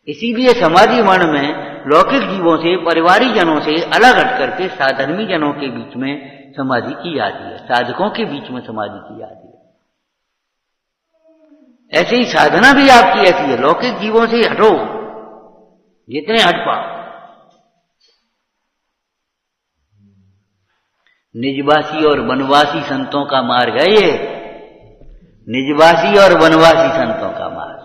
इसीलिए समाधि वर्ण में लौकिक जीवों से, परिवारी जनों से अलग हट करके साधर्मी जनों के बीच में समाधि की जाती है, साधकों के बीच में समाधि की जाती है। ऐसे ही साधना भी आपकी ऐसी है, लौकिक जीवों से हटो जितने हट पाओ। निजवासी और वनवासी संतों का मार्ग है ये। निजवासी और वनवासी संतों का मार्ग।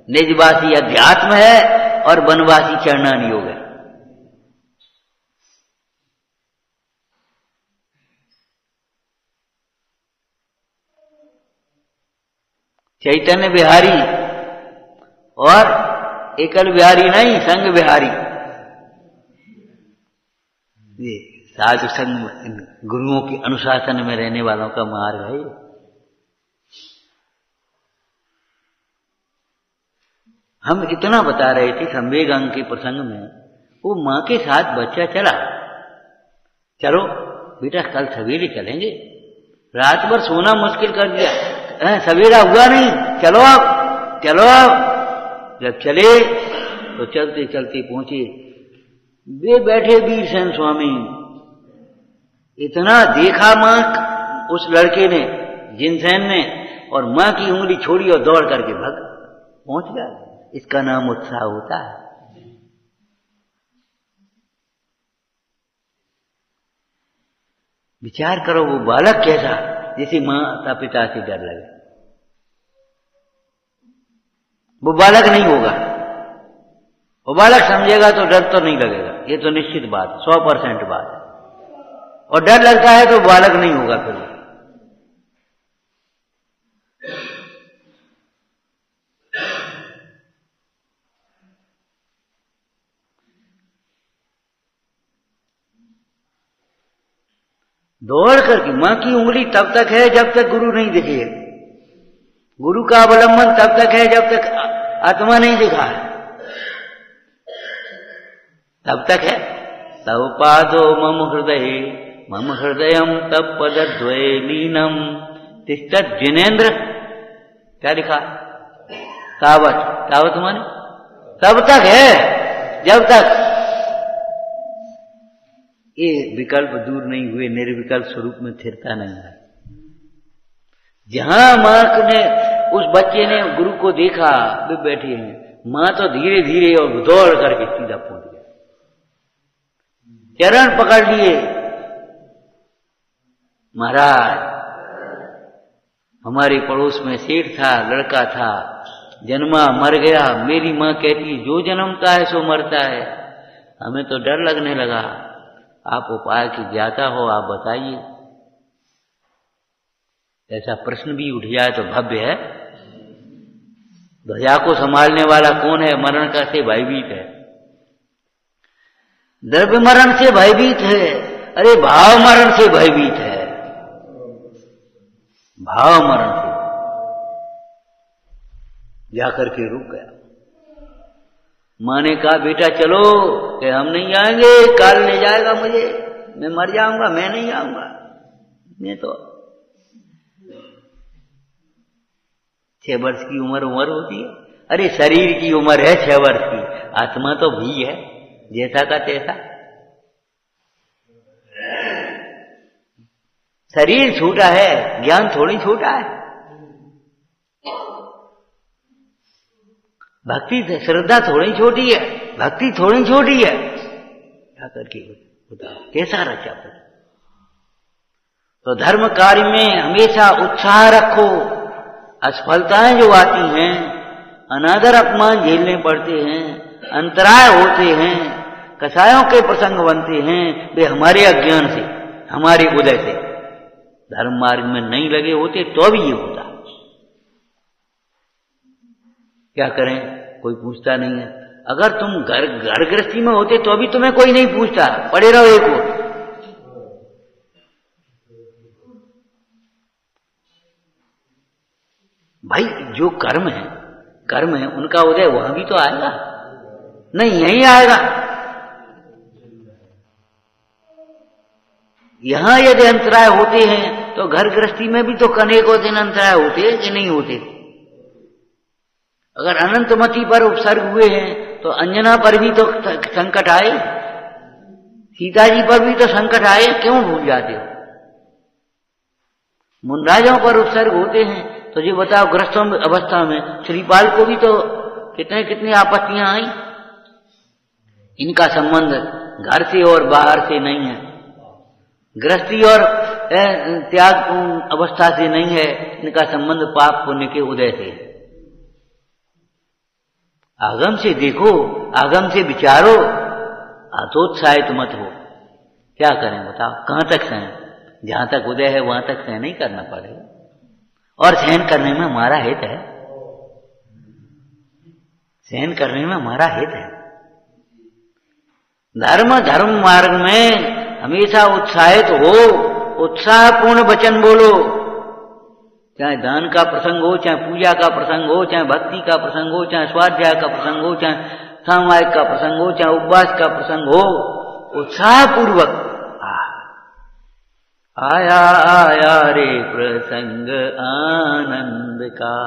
निजवासी अध्यात्म है और वनवासी चरणान योग है। चैतन्य बिहारी और एकल बिहारी नहीं, संग बिहारी। ये साधु संग गुरुओं के अनुशासन में रहने वालों का मार्ग है। हम इतना बता रहे थे संवेग अंग के प्रसंग में, वो मां के साथ बच्चा चला। चलो बेटा कल सवेरे चलेंगे। रात भर सोना मुश्किल कर दिया, सवेरा हुआ नहीं, चलो आप चलो आप। जब चले तो चलते चलते पहुंचे, वे बैठे वीरसेन स्वामी। इतना देखा मां उस लड़के ने, जिनसेन ने, और मां की उंगली छोड़ी और दौड़ करके भाग पहुंच गया। इसका नाम उत्साह होता है। विचार करो वो बालक कैसा, जिसे माता पिता से डर लगे। वो बालक नहीं होगा। वो बालक समझेगा तो डर तो नहीं लगेगा, ये तो निश्चित बात, 100% बात है। और डर लगता है तो बालक नहीं होगा फिर। दौड़ करके मां की उंगली तब तक है जब तक गुरु नहीं दिखे। गुरु का अवलंबन तब तक है जब तक आत्मा नहीं दिखा है, तब तक है। तव पादो मम हृदयम तब पदद्वये लीनम तिष्ठत् जिनेन्द्र। क्या लिखा? तावत। तावत माने तब तक है जब तक ये विकल्प दूर नहीं हुए, निर्विकल्प स्वरूप में स्थिरता नहीं है। जहां मां ने, उस बच्चे ने गुरु को देखा, वे बैठे हैं, मां तो धीरे धीरे और दौड़ करके सीधा पहुंच गया, चरण पकड़ लिए। महाराज हमारे पड़ोस में सेठ था, लड़का था, जन्मा मर गया। मेरी मां कहती जो जन्मता है सो मरता है। हमें तो डर लगने लगा। आप उपाय की ज्ञाता हो, आप बताइए। ऐसा प्रश्न भी उठ जाए तो भव्य है। ध्वजा को संभालने वाला कौन है? मरण का से भयभीत है, द्रव्य मरण से भयभीत है। अरे भाव मरण से भयभीत है, भाव मरण से। जाकर के रुक गया। मां ने कहा बेटा चलो। कि हम नहीं जाएंगे, काल ले जाएगा मुझे। मैं मर जाऊंगा, मैं नहीं जाऊंगा, मैं तो 6 वर्ष की उम्र होती है। अरे शरीर की उम्र है 6 वर्ष की, आत्मा तो भी है जैसा का तैसा। शरीर छोटा है, ज्ञान थोड़ी छोटा है। भक्ति श्रद्धा थोड़ी छोटी है, भक्ति थोड़ी छोटी है। क्या करके बताओ कैसा रचा पड़े। तो धर्म कार्य में हमेशा उत्साह रखो। असफलताएं जो आती हैं, अनादर अपमान झेलने पड़ते हैं, अंतराय होते हैं, कसायों के प्रसंग बनते हैं, वे हमारे अज्ञान से, हमारे उदय से। धर्म मार्ग में नहीं लगे होते तो भी ये होता। क्या करें, कोई पूछता नहीं है। अगर तुम घर गृहस्थी में होते तो भी तुम्हें कोई नहीं पूछता, पड़े रहो एक ओर। भाई जो कर्म है उनका उदय वहां भी तो आएगा, नहीं यहीं आएगा। यहां यदि अंतराय होते हैं तो घर गृहस्थी में भी तो अनेकों दिन अंतराय होते हैं कि नहीं होते। अगर अनंतमती पर उपसर्ग हुए हैं तो अंजना पर भी तो संकट आए, सीता जी पर भी तो संकट आए, क्यों भूल जाते हो। मुनराजों पर उपसर्ग होते हैं तो जी बताओ, ग्रस्तों अवस्था में श्रीपाल को भी तो कितनी आपत्तियां आई। इनका संबंध घर से और बाहर से नहीं है, गृहस्थी और त्याग अवस्था से नहीं है, इनका संबंध पाप पुण्य के उदय से। आगम से देखो, आगम से विचारो, हतोत्साहित मत हो। क्या करें बताओ, कहां तक सहें। जहां तक उदय है वहां तक सहन नहीं करना पड़ेगा, और सहन करने में हमारा हित है, सहन करने में हमारा हित है। धर्म मार्ग में हमेशा उत्साहित हो, उत्साहपूर्ण वचन बोलो। चाहे दान का प्रसंग हो, चाहे पूजा का प्रसंग हो, चाहे भक्ति का प्रसंग हो, चाहे स्वाध्याय का प्रसंग हो, चाहे सामायिक का प्रसंग हो, चाहे उपवास का प्रसंग हो, उत्साहपूर्वक आया आया रे प्रसंग आनंद का,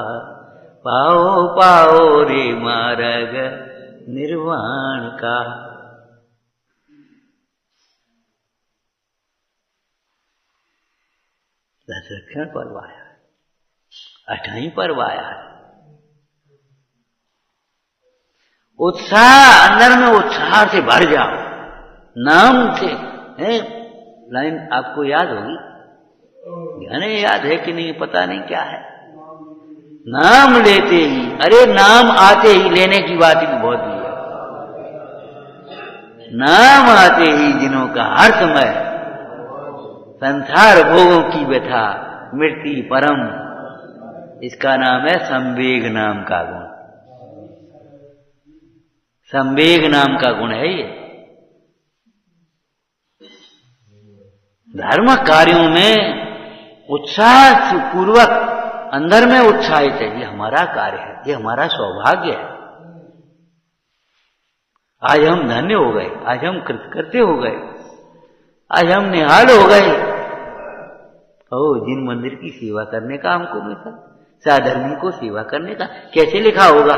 पाओ पाओ रे मार्ग निर्वाण का। दशरक्षण पर्व आया, 8वां पर्व आया है। उत्साह, अंदर में उत्साह से भर जाओ। नाम से लाइन आपको याद होगी, यानी याद है कि नहीं पता नहीं क्या है। नाम लेते ही, अरे नाम आते ही, लेने की बात भी बहुत ही है। नाम आते ही जिन्हों का हर समय संसार भोगों की व्यथा मृत्यु परम, इसका नाम है संवेग नाम का गुण। संवेग नाम का गुण है ये। धर्म कार्यों में उत्साह पूर्वक अंदर में उत्साहित है, ये हमारा कार्य है, ये हमारा सौभाग्य है। आज हम धन्य हो गए, आज हम कृतकृत्य हो गए, आज हम निहाल हो गए। जिन मंदिर की सेवा करने का हमको मिला, साधर्मी को सेवा करने का। कैसे लिखा होगा,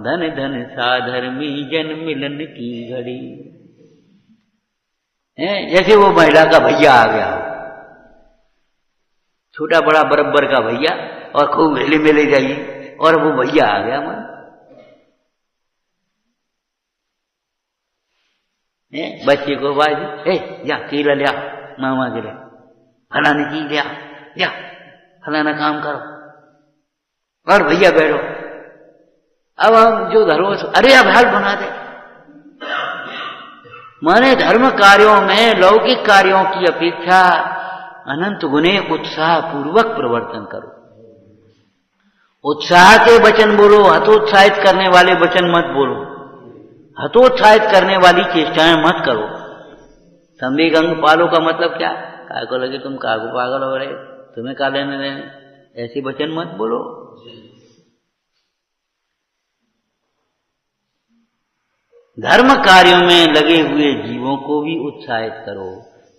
धन धन साधर्मी जन मिलन की घड़ी। जैसे वो महिला का भैया आ गया हो, छोटा बड़ा बराबर का भैया, और खूब मेले मेले जाइए, और वो भैया आ गया मन। बच्चे को बाजी, जा केला लिया मामा के लिए, फलाने चीज लिया, जा फलाना काम करो, और भैया बैठो। अब हम जो धर्म, अरे अब हाल बना दे। माने धर्म कार्यों में लौकिक कार्यों की अपेक्षा अनंत गुने उत्साह पूर्वक प्रवर्तन करो। उत्साह के वचन बोलो, हतोत्साहित करने वाले वचन मत बोलो, हतोत्साहित करने वाली चेष्टाएं मत करो। संवेग अंग पालो का मतलब क्या, काय को लगे तुम कागो पागल हो रहे, तुम्हें का लेने देने, ऐसे वचन मत बोलो। धर्म कार्यों में लगे हुए जीवों को भी उत्साहित करो,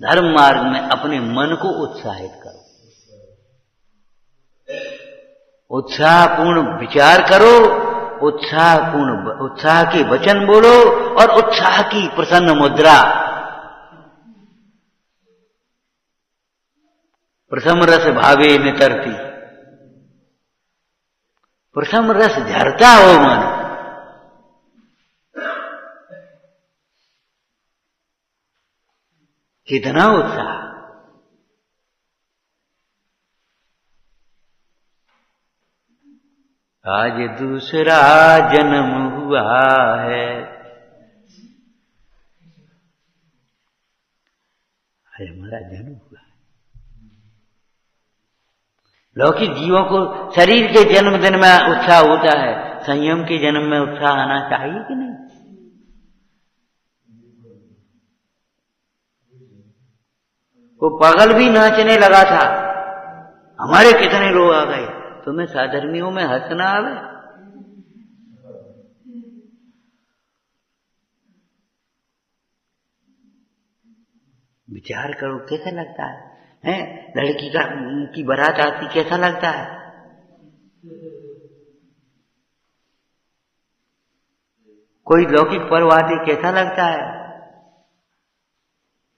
धर्म मार्ग में अपने मन को उत्साहित करो, उत्साहपूर्ण विचार करो, उत्साह के वचन बोलो और उत्साह की प्रसन्न मुद्रा। प्रथम रस भावे नितरती, प्रथम रस झरता हो मन। कितना उत्साह! आज दूसरा जन्म हुआ है, आज हमारा जन्म हुआ है। लौकिक जीवों को शरीर के जन्मदिन में उत्साह होता है, संयम के जन्म में उत्साह आना चाहिए कि नहीं? वो पागल भी नाचने लगा था, हमारे कितने लोग आ गए। तुम्हें साधर्मियों में हंसना आवे? विचार करो, कैसा लगता है? लड़की की बारात आती, कैसा लगता है? कोई लौकिक पर्व आते, कैसा लगता है?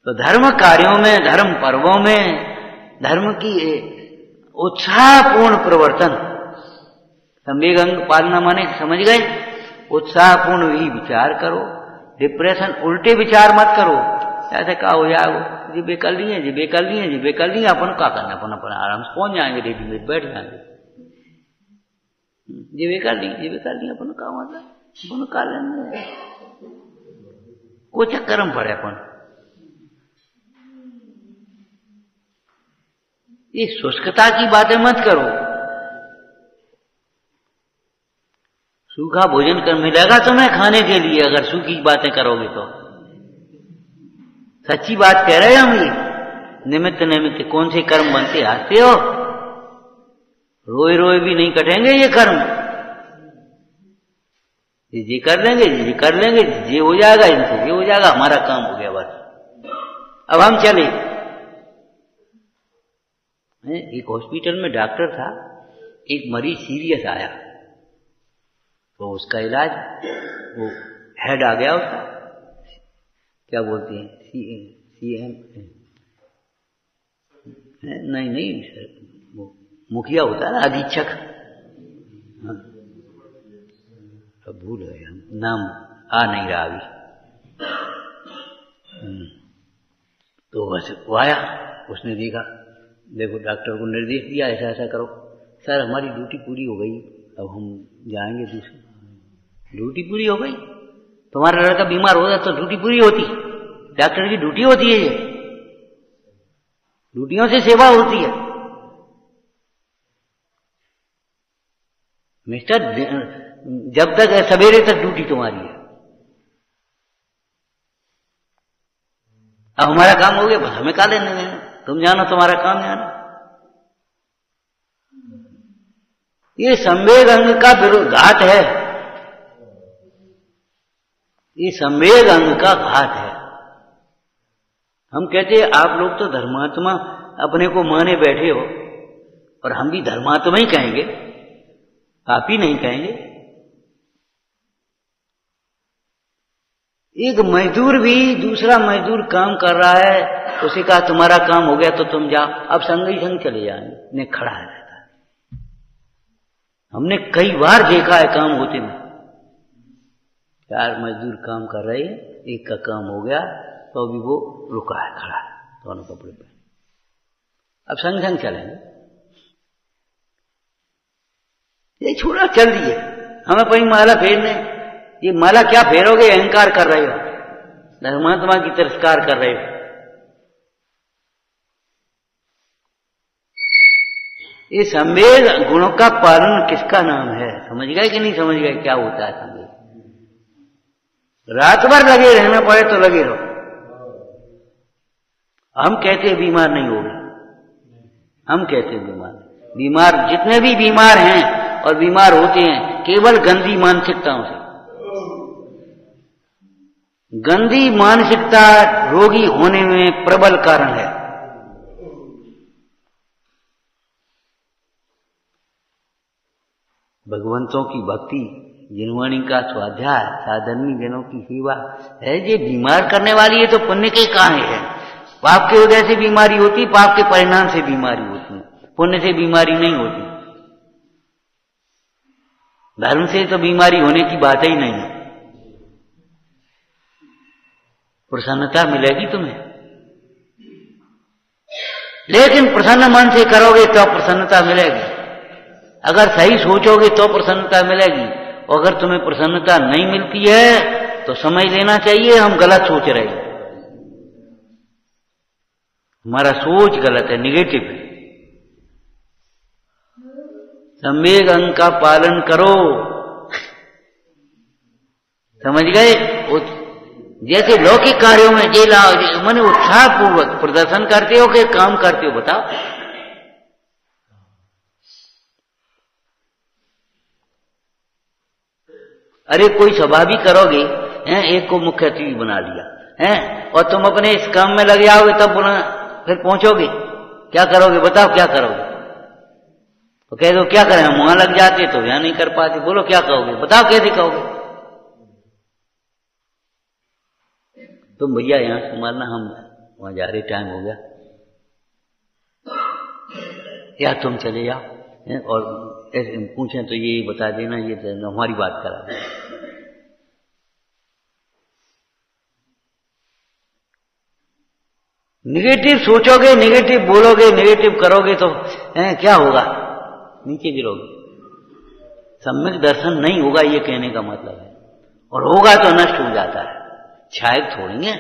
तो धर्म कार्यों में, धर्म पर्वों में धर्म की उत्साहपूर्ण प्रवर्तन, संवेग अंग पालना माने समझ गए? उत्साहपूर्ण ही विचार करो, डिप्रेशन उल्टे विचार मत करो। ऐसे कहा हो जाओ, जी बेकर लिए, जी बेकर लिए, जी बेकर लिए, अपन क्या करना, अपन आराम से पहुंच जाएंगे, रेडीमेड बैठ जाएंगे। जी बेकर लिए, जी बेकर लिए, अपन का मतलब अपन का लेंगे, कोई चक्कर में पड़े अपन। ये शुष्कता की बातें मत करो। सूखा भोजन कर मिलेगा तुम्हें खाने के लिए अगर सूखी बातें करोगे तो। सच्ची बात कह रहे हैं हम। ये निमित्त निमित्त कौन से कर्म बनते आते हो? रोए रोए भी नहीं कटेंगे ये कर्म। ये कर लेंगे, ये कर लेंगे, ये हो जाएगा, इनसे ये हो जाएगा, हमारा काम हो गया बस। अब हम चले। एक हॉस्पिटल में डॉक्टर था, एक मरीज सीरियस आया तो उसका इलाज, वो हेड आ गया उसका, क्या बोलते हैं, CM नहीं वो मुखिया होता है ना, अधीक्षक। हाँ, भूल गए हम, नाम आ नहीं रहा अभी। तो बस वो आया, उसने देखा, देखो डॉक्टर को निर्देश दिया ऐसा ऐसा करो। सर हमारी ड्यूटी पूरी हो गई, अब हम जाएंगे दूसरी। ड्यूटी पूरी हो गई? तुम्हारा लड़का बीमार हो जाता तो ड्यूटी पूरी होती? डॉक्टर की ड्यूटी होती है ये, ड्यूटियों से सेवा होती है। मिस्टर, जब तक सवेरे तक ड्यूटी तुम्हारी है। अब हमारा काम हो गया, बस हमें का लेने देना, तुम जानो तुम्हारा काम जाना। ये संवेग अंग का घात है, ये संवेग अंग का घात है। हम कहते हैं आप लोग तो धर्मात्मा अपने को माने बैठे हो, और हम भी धर्मात्मा ही कहेंगे, आप ही नहीं कहेंगे। एक मजदूर भी दूसरा मजदूर काम कर रहा है, उसे कहा तुम्हारा काम हो गया तो तुम जाओ, अब संग ही संग चले जाएंगे, ने खड़ा है रहता है। हमने कई बार देखा है काम होते में, 4 मजदूर काम कर रहे हैं, एक का काम हो गया तो अभी वो रुका है, खड़ा है, दोनों कपड़े पहने, अब संग संग चलेंगे। ये छोड़ा, चल दिए, हमें अपनी माला फेरने। ये माला क्या फेरोगे? अहंकार कर रहे हो, धर्मात्मा की तिरस्कार कर रहे हो। ये संवेग गुणों का पालन किसका नाम है? समझ गए कि नहीं समझ गए क्या होता है संवेग? रात भर लगे रहना पड़े तो लगे रहो। हम कहते हैं बीमार नहीं हो गए, हम कहते हैं बीमार जितने भी बीमार हैं और बीमार होते हैं केवल गंदी मानसिकताओं से, गंदी मानसिकता रोगी होने में प्रबल कारण है। भगवंतों की भक्ति, जिनवाणी का स्वाध्याय, साधर्मी जनों की सेवा है ये बीमार करने वाली है। तो पुण्य के कहाँ है? पाप के उदय से बीमारी होती, पाप के परिणाम से बीमारी होती, पुण्य से बीमारी नहीं होती। धर्म से तो बीमारी होने की बात ही नहीं है। प्रसन्नता मिलेगी तुम्हें, लेकिन प्रसन्न मन से करोगे तो प्रसन्नता मिलेगी। अगर सही सोचोगे तो प्रसन्नता मिलेगी, और अगर तुम्हें प्रसन्नता नहीं मिलती है तो समझ लेना चाहिए हम गलत सोच रहे हैं, हमारा सोच गलत है, निगेटिव है। संवेग अंग का पालन करो, समझ गए? जैसे लौकिक कार्यों में जेला मैंने उत्साह पूर्वक प्रदर्शन करते हो कि काम करते हो, बताओ। अरे कोई सभा भी करोगे हैं, एक को मुख्य अतिथि बना लिया हैं, और तुम अपने इस काम में लग जाओगे तब फिर पहुंचोगे, क्या करोगे बताओ, क्या करोगे? तो कह दो क्या करें, हम वहां लग जाते तो यहां नहीं कर पाते, बोलो क्या कहोगे, बताओ कैसे कहोगे? तुम भैया यहां संभालना, हम वहां जा रहे, टाइम हो गया, या तुम चले जाओ, और ऐसे पूछें तो ये बता देना, ये हमारी बात करा देना। निगेटिव सोचोगे, निगेटिव बोलोगे, निगेटिव करोगे तो क्या होगा? नीचे गिरोगे। सम्यक दर्शन नहीं होगा, ये कहने का मतलब है, और होगा तो नष्ट हो जाता है, छायक थोड़ी है।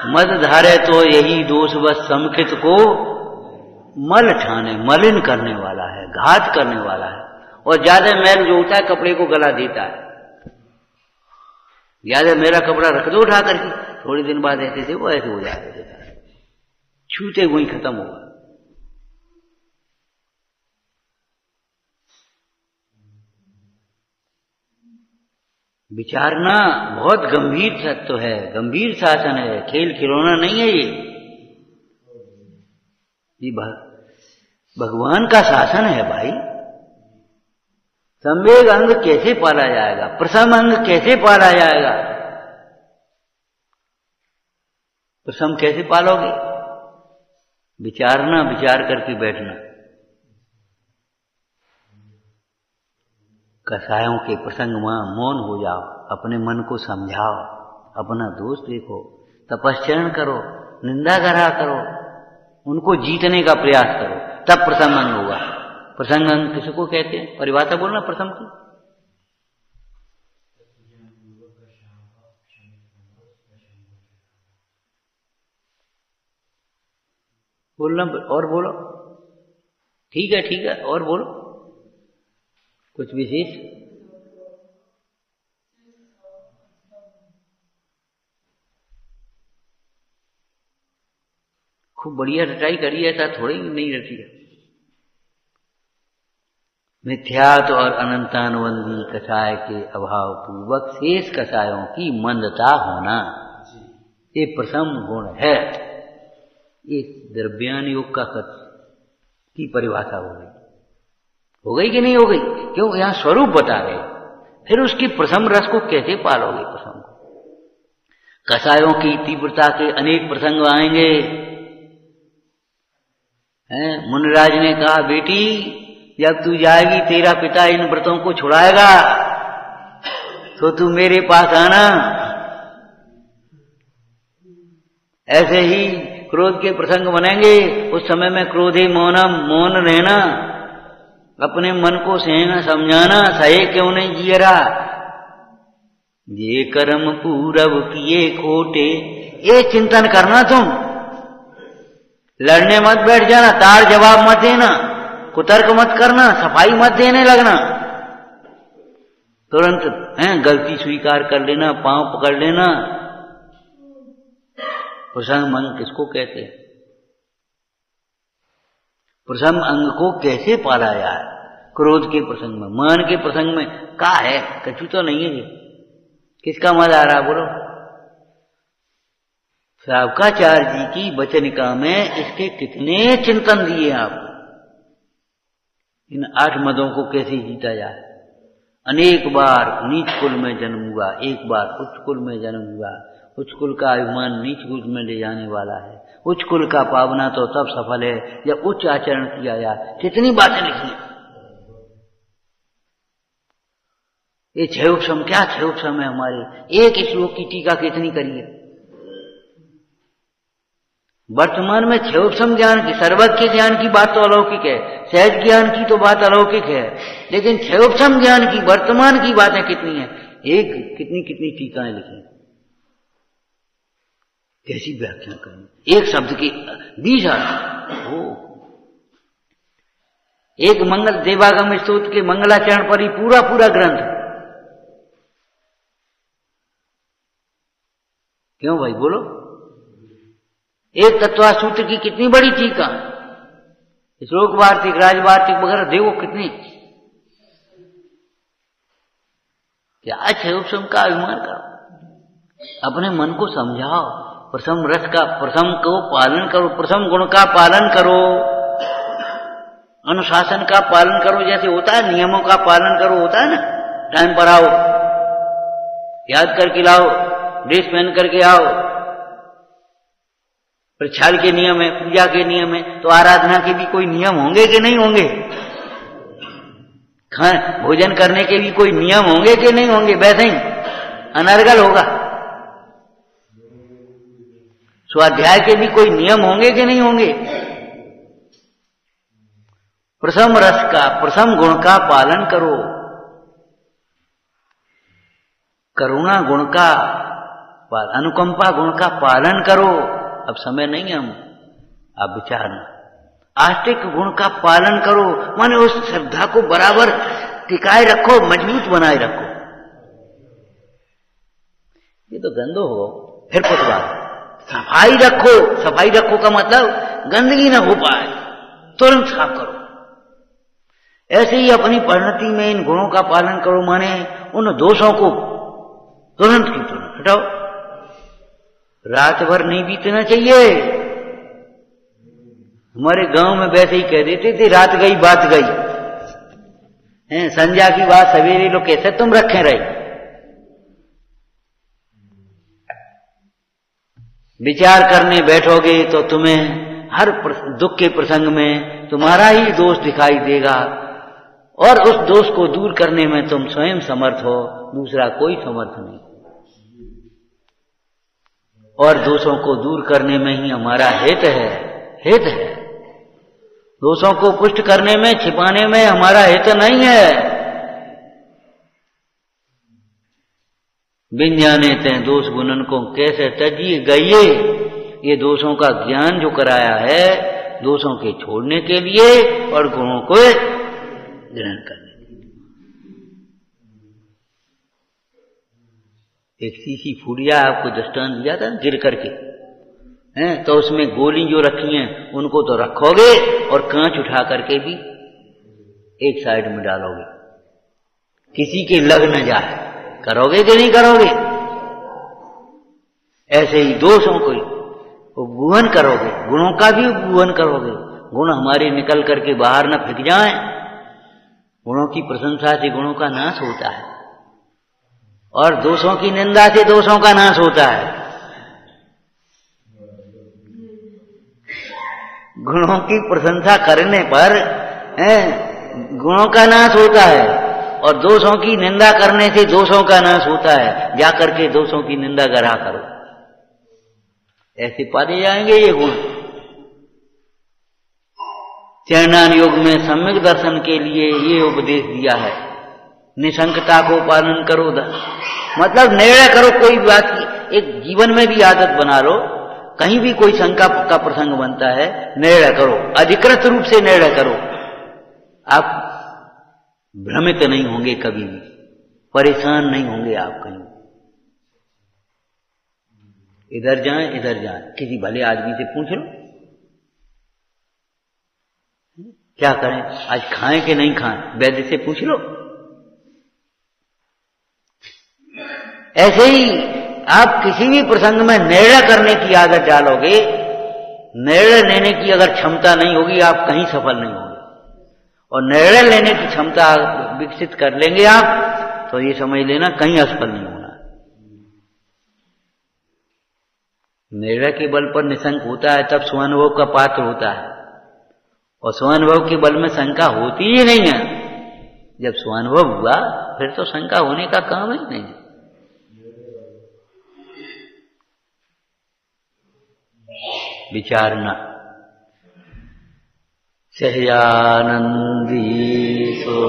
मद धारे तो यही दोष बस समकित को मल ठाने, मलिन करने वाला है, घात करने वाला है। और ज्यादा मैल जो होता है कपड़े को गला देता है। ज्यादा मेरा कपड़ा रख दो उठा करके, थोड़ी दिन बाद ऐसे थे वो ऐसे हो जाते थे, छूते वहीं खत्म होगा। विचारना बहुत गंभीर तत्व है, गंभीर शासन है, खेल खिलौना नहीं है ये भगवान का शासन है भाई। संवेग अंग कैसे पाला जाएगा, प्रसम अंग कैसे पाला जाएगा? प्रसम कैसे पालोगे? विचारना, विचार करके बैठना। कसायों के प्रसंग में मौन हो जाओ, अपने मन को समझाओ, अपना दोष देखो, तपस्चरण करो, निंदा करा करो, उनको जीतने का प्रयास करो, तब प्रसंग होगा। प्रसंग किसको कहते हैं? परिभाषा बोलना प्रसंग की। बोलना और बोलो, ठीक है, और बोलो कुछ विशेष। खूब बढ़िया रटाई करी, ऐसा थोड़ी नहीं रटी है। मिथ्यात्व और अनंतानुबंधी कषाय के अभाव पूर्वक शेष कषायों की मंदता होना, ये प्रथम गुण है। ये द्रव्यान योग का की परिभाषा हो गई कि नहीं हो गई? क्यों? यहां स्वरूप बता रहे, फिर उसकी प्रथम रस को कैसे पालोगे? प्रथम को कषायों की तीव्रता के अनेक प्रसंग आएंगे। मुनिराज ने कहा, बेटी जब तू जाएगी, तेरा पिता इन व्रतों को छुड़ाएगा, तो तू मेरे पास आना। ऐसे ही क्रोध के प्रसंग बनेंगे, उस समय में क्रोधे मौनम, मौन रहना, अपने मन को सहना, समझाना, सहे क्यों नहीं जियरा, ये कर्म पूरब किए खोटे, ये चिंतन करना। तुम लड़ने मत बैठ जाना, तार जवाब मत देना, कुतर्क मत करना, सफाई मत देने लगना, तुरंत गलती स्वीकार कर लेना, पांव पकड़ लेना। प्रसंग मन किसको कहते हैं? प्रथम अंग को कैसे पाला जाए। क्रोध के प्रसंग में, मान के प्रसंग में का है, कछु तो नहीं है जी। किसका मजा आ रहा बोलो। शावकाचार्य जी की वचनिका में इसके कितने चिंतन दिए आपको। इन 8 मदों को कैसे जीता जाए। अनेक बार नीच कुल में जन्म हुआ, एक बार उच्च कुल में जन्म हुआ। उच्च कुल का अभिमान नीच कुल में ले जाने वाला है। उच्च कुल का पावना तो तब सफल है जब उच्च आचरण किया जाए। कितनी बातें लिखी। ये 6 उपशम, क्या 6 उपशम है हमारे। एक श्लोक की टीका कितनी करिए। वर्तमान में 6 उपशम ज्ञान की, सर्वज्ञ ज्ञान की बात तो अलौकिक है, सहज ज्ञान की तो बात अलौकिक है, लेकिन 6 उपशम ज्ञान की वर्तमान की बातें कितनी है। एक कितनी कितनी टीकाएं लिखी, कैसी व्याख्या करें। एक शब्द के 20 अर्थ हो। एक मंगल देवागम स्तोत्र के मंगलाचरण पर ही पूरा पूरा ग्रंथ। क्यों भाई बोलो। एक तत्वा सूत्र की कितनी बड़ी टीका, श्लोक वार्तिक, राजवार्तिक वगैरह देखो कितनी। क्या 6 उपशम का अभिमान करो। अपने मन को समझाओ। प्रथम रस का, प्रथम को पालन करो, प्रथम गुण का पालन करो, अनुशासन का पालन करो। जैसे होता है नियमों का पालन करो, होता है ना। टाइम पर आओ, याद करके लाओ, ड्रेस पहन करके आओ। प्रक्षाल के नियम है, पूजा के नियम है, तो आराधना के भी कोई नियम होंगे कि नहीं होंगे। भोजन करने के भी कोई नियम होंगे कि नहीं होंगे। वैसे ही अनर्गल होगा। स्वाध्याय के भी कोई नियम होंगे कि नहीं होंगे। प्रथम रस का, प्रथम गुण का पालन करो, करुणा गुण का, अनुकंपा गुण का पालन करो। अब समय नहीं हम आप विचारना। आस्तिक गुण का पालन करो, माने उस श्रद्धा को बराबर टिकाए रखो, मजबूत बनाए रखो। ये तो गंदो हो। फिर पुतवार सफाई रखो। सफाई रखो का मतलब गंदगी ना हो पाए, तुरंत साफ करो। ऐसे ही अपनी परिणति में इन गुणों का पालन करो, माने उन दोषों को तुरंत की तुरंत हटाओ। रात भर नहीं बीतना चाहिए। हमारे गांव में वैसे ही कह देते थे, रात गई बात गई। संध्या की बात सवेरे लोग कैसे तुम रखे रहे। विचार करने बैठोगे तो तुम्हें हर दुख के प्रसंग में तुम्हारा ही दोष दिखाई देगा, और उस दोष को दूर करने में तुम स्वयं समर्थ हो, दूसरा कोई समर्थ नहीं। और दोषों को दूर करने में ही हमारा हित है, हित है। दोषों को पुष्ट करने में, छिपाने में हमारा हित नहीं है। बिन जाने ते दोष गुणन को कैसे तजिए गइए। ये दोषों का ज्ञान जो कराया है, दोषों के छोड़ने के लिए और गुणों को ग्रहण करने। एक शीशी फूडिया आपको दृष्टांत दिया था गिर करके, तो उसमें गोली जो रखी हैं उनको तो रखोगे, और कांच उठा करके भी एक साइड में डालोगे, किसी के लग न जाए। करोगे कि नहीं करोगे। ऐसे ही दोषों को उपगूहन करोगे, गुणों का भी उपगूहन करोगे। गुण हमारे निकल करके बाहर न फेंक जाएं। गुणों की प्रशंसा से गुणों का नाश होता है, और दोषों की निंदा से दोषों का नाश होता है। गुणों की प्रशंसा करने पर गुणों का नाश होता है, और दोषों की निंदा करने से दोषों का नाश होता है। जाकर के दोषों की निंदा करा करो, ऐसे पाले जाएंगे ये गुण। चरणान योग में सम्यक दर्शन के लिए ये उपदेश दिया है। निशंकता को पालन करो, मतलब निर्णय करो कोई बात की। एक जीवन में भी आदत बना लो, कहीं भी कोई शंका का प्रसंग बनता है, निर्णय करो, अधिकृत रूप से निर्णय करो। आप भ्रमित नहीं होंगे, कभी भी परेशान नहीं होंगे आप कहीं। इधर जाएं, किसी भले आदमी से पूछ लो, क्या करें, आज खाएं कि नहीं खाएं, वैद्य से पूछ लो। ऐसे ही आप किसी भी प्रसंग में निर्णय करने की आदत डालोगे, निर्णय लेने की अगर क्षमता नहीं होगी आप कहीं सफल नहीं होंगे। और निर्णय लेने की क्षमता विकसित कर लेंगे आप तो ये समझ लेना कहीं असफल नहीं होना। निर्णय के बल पर निशंक होता है तब स्वानुभव का पात्र होता है, और स्वानुभव के बल में शंका होती ही नहीं है। जब स्वानुभव हुआ फिर तो शंका होने का काम ही नहीं। विचारना सहजानंदी सो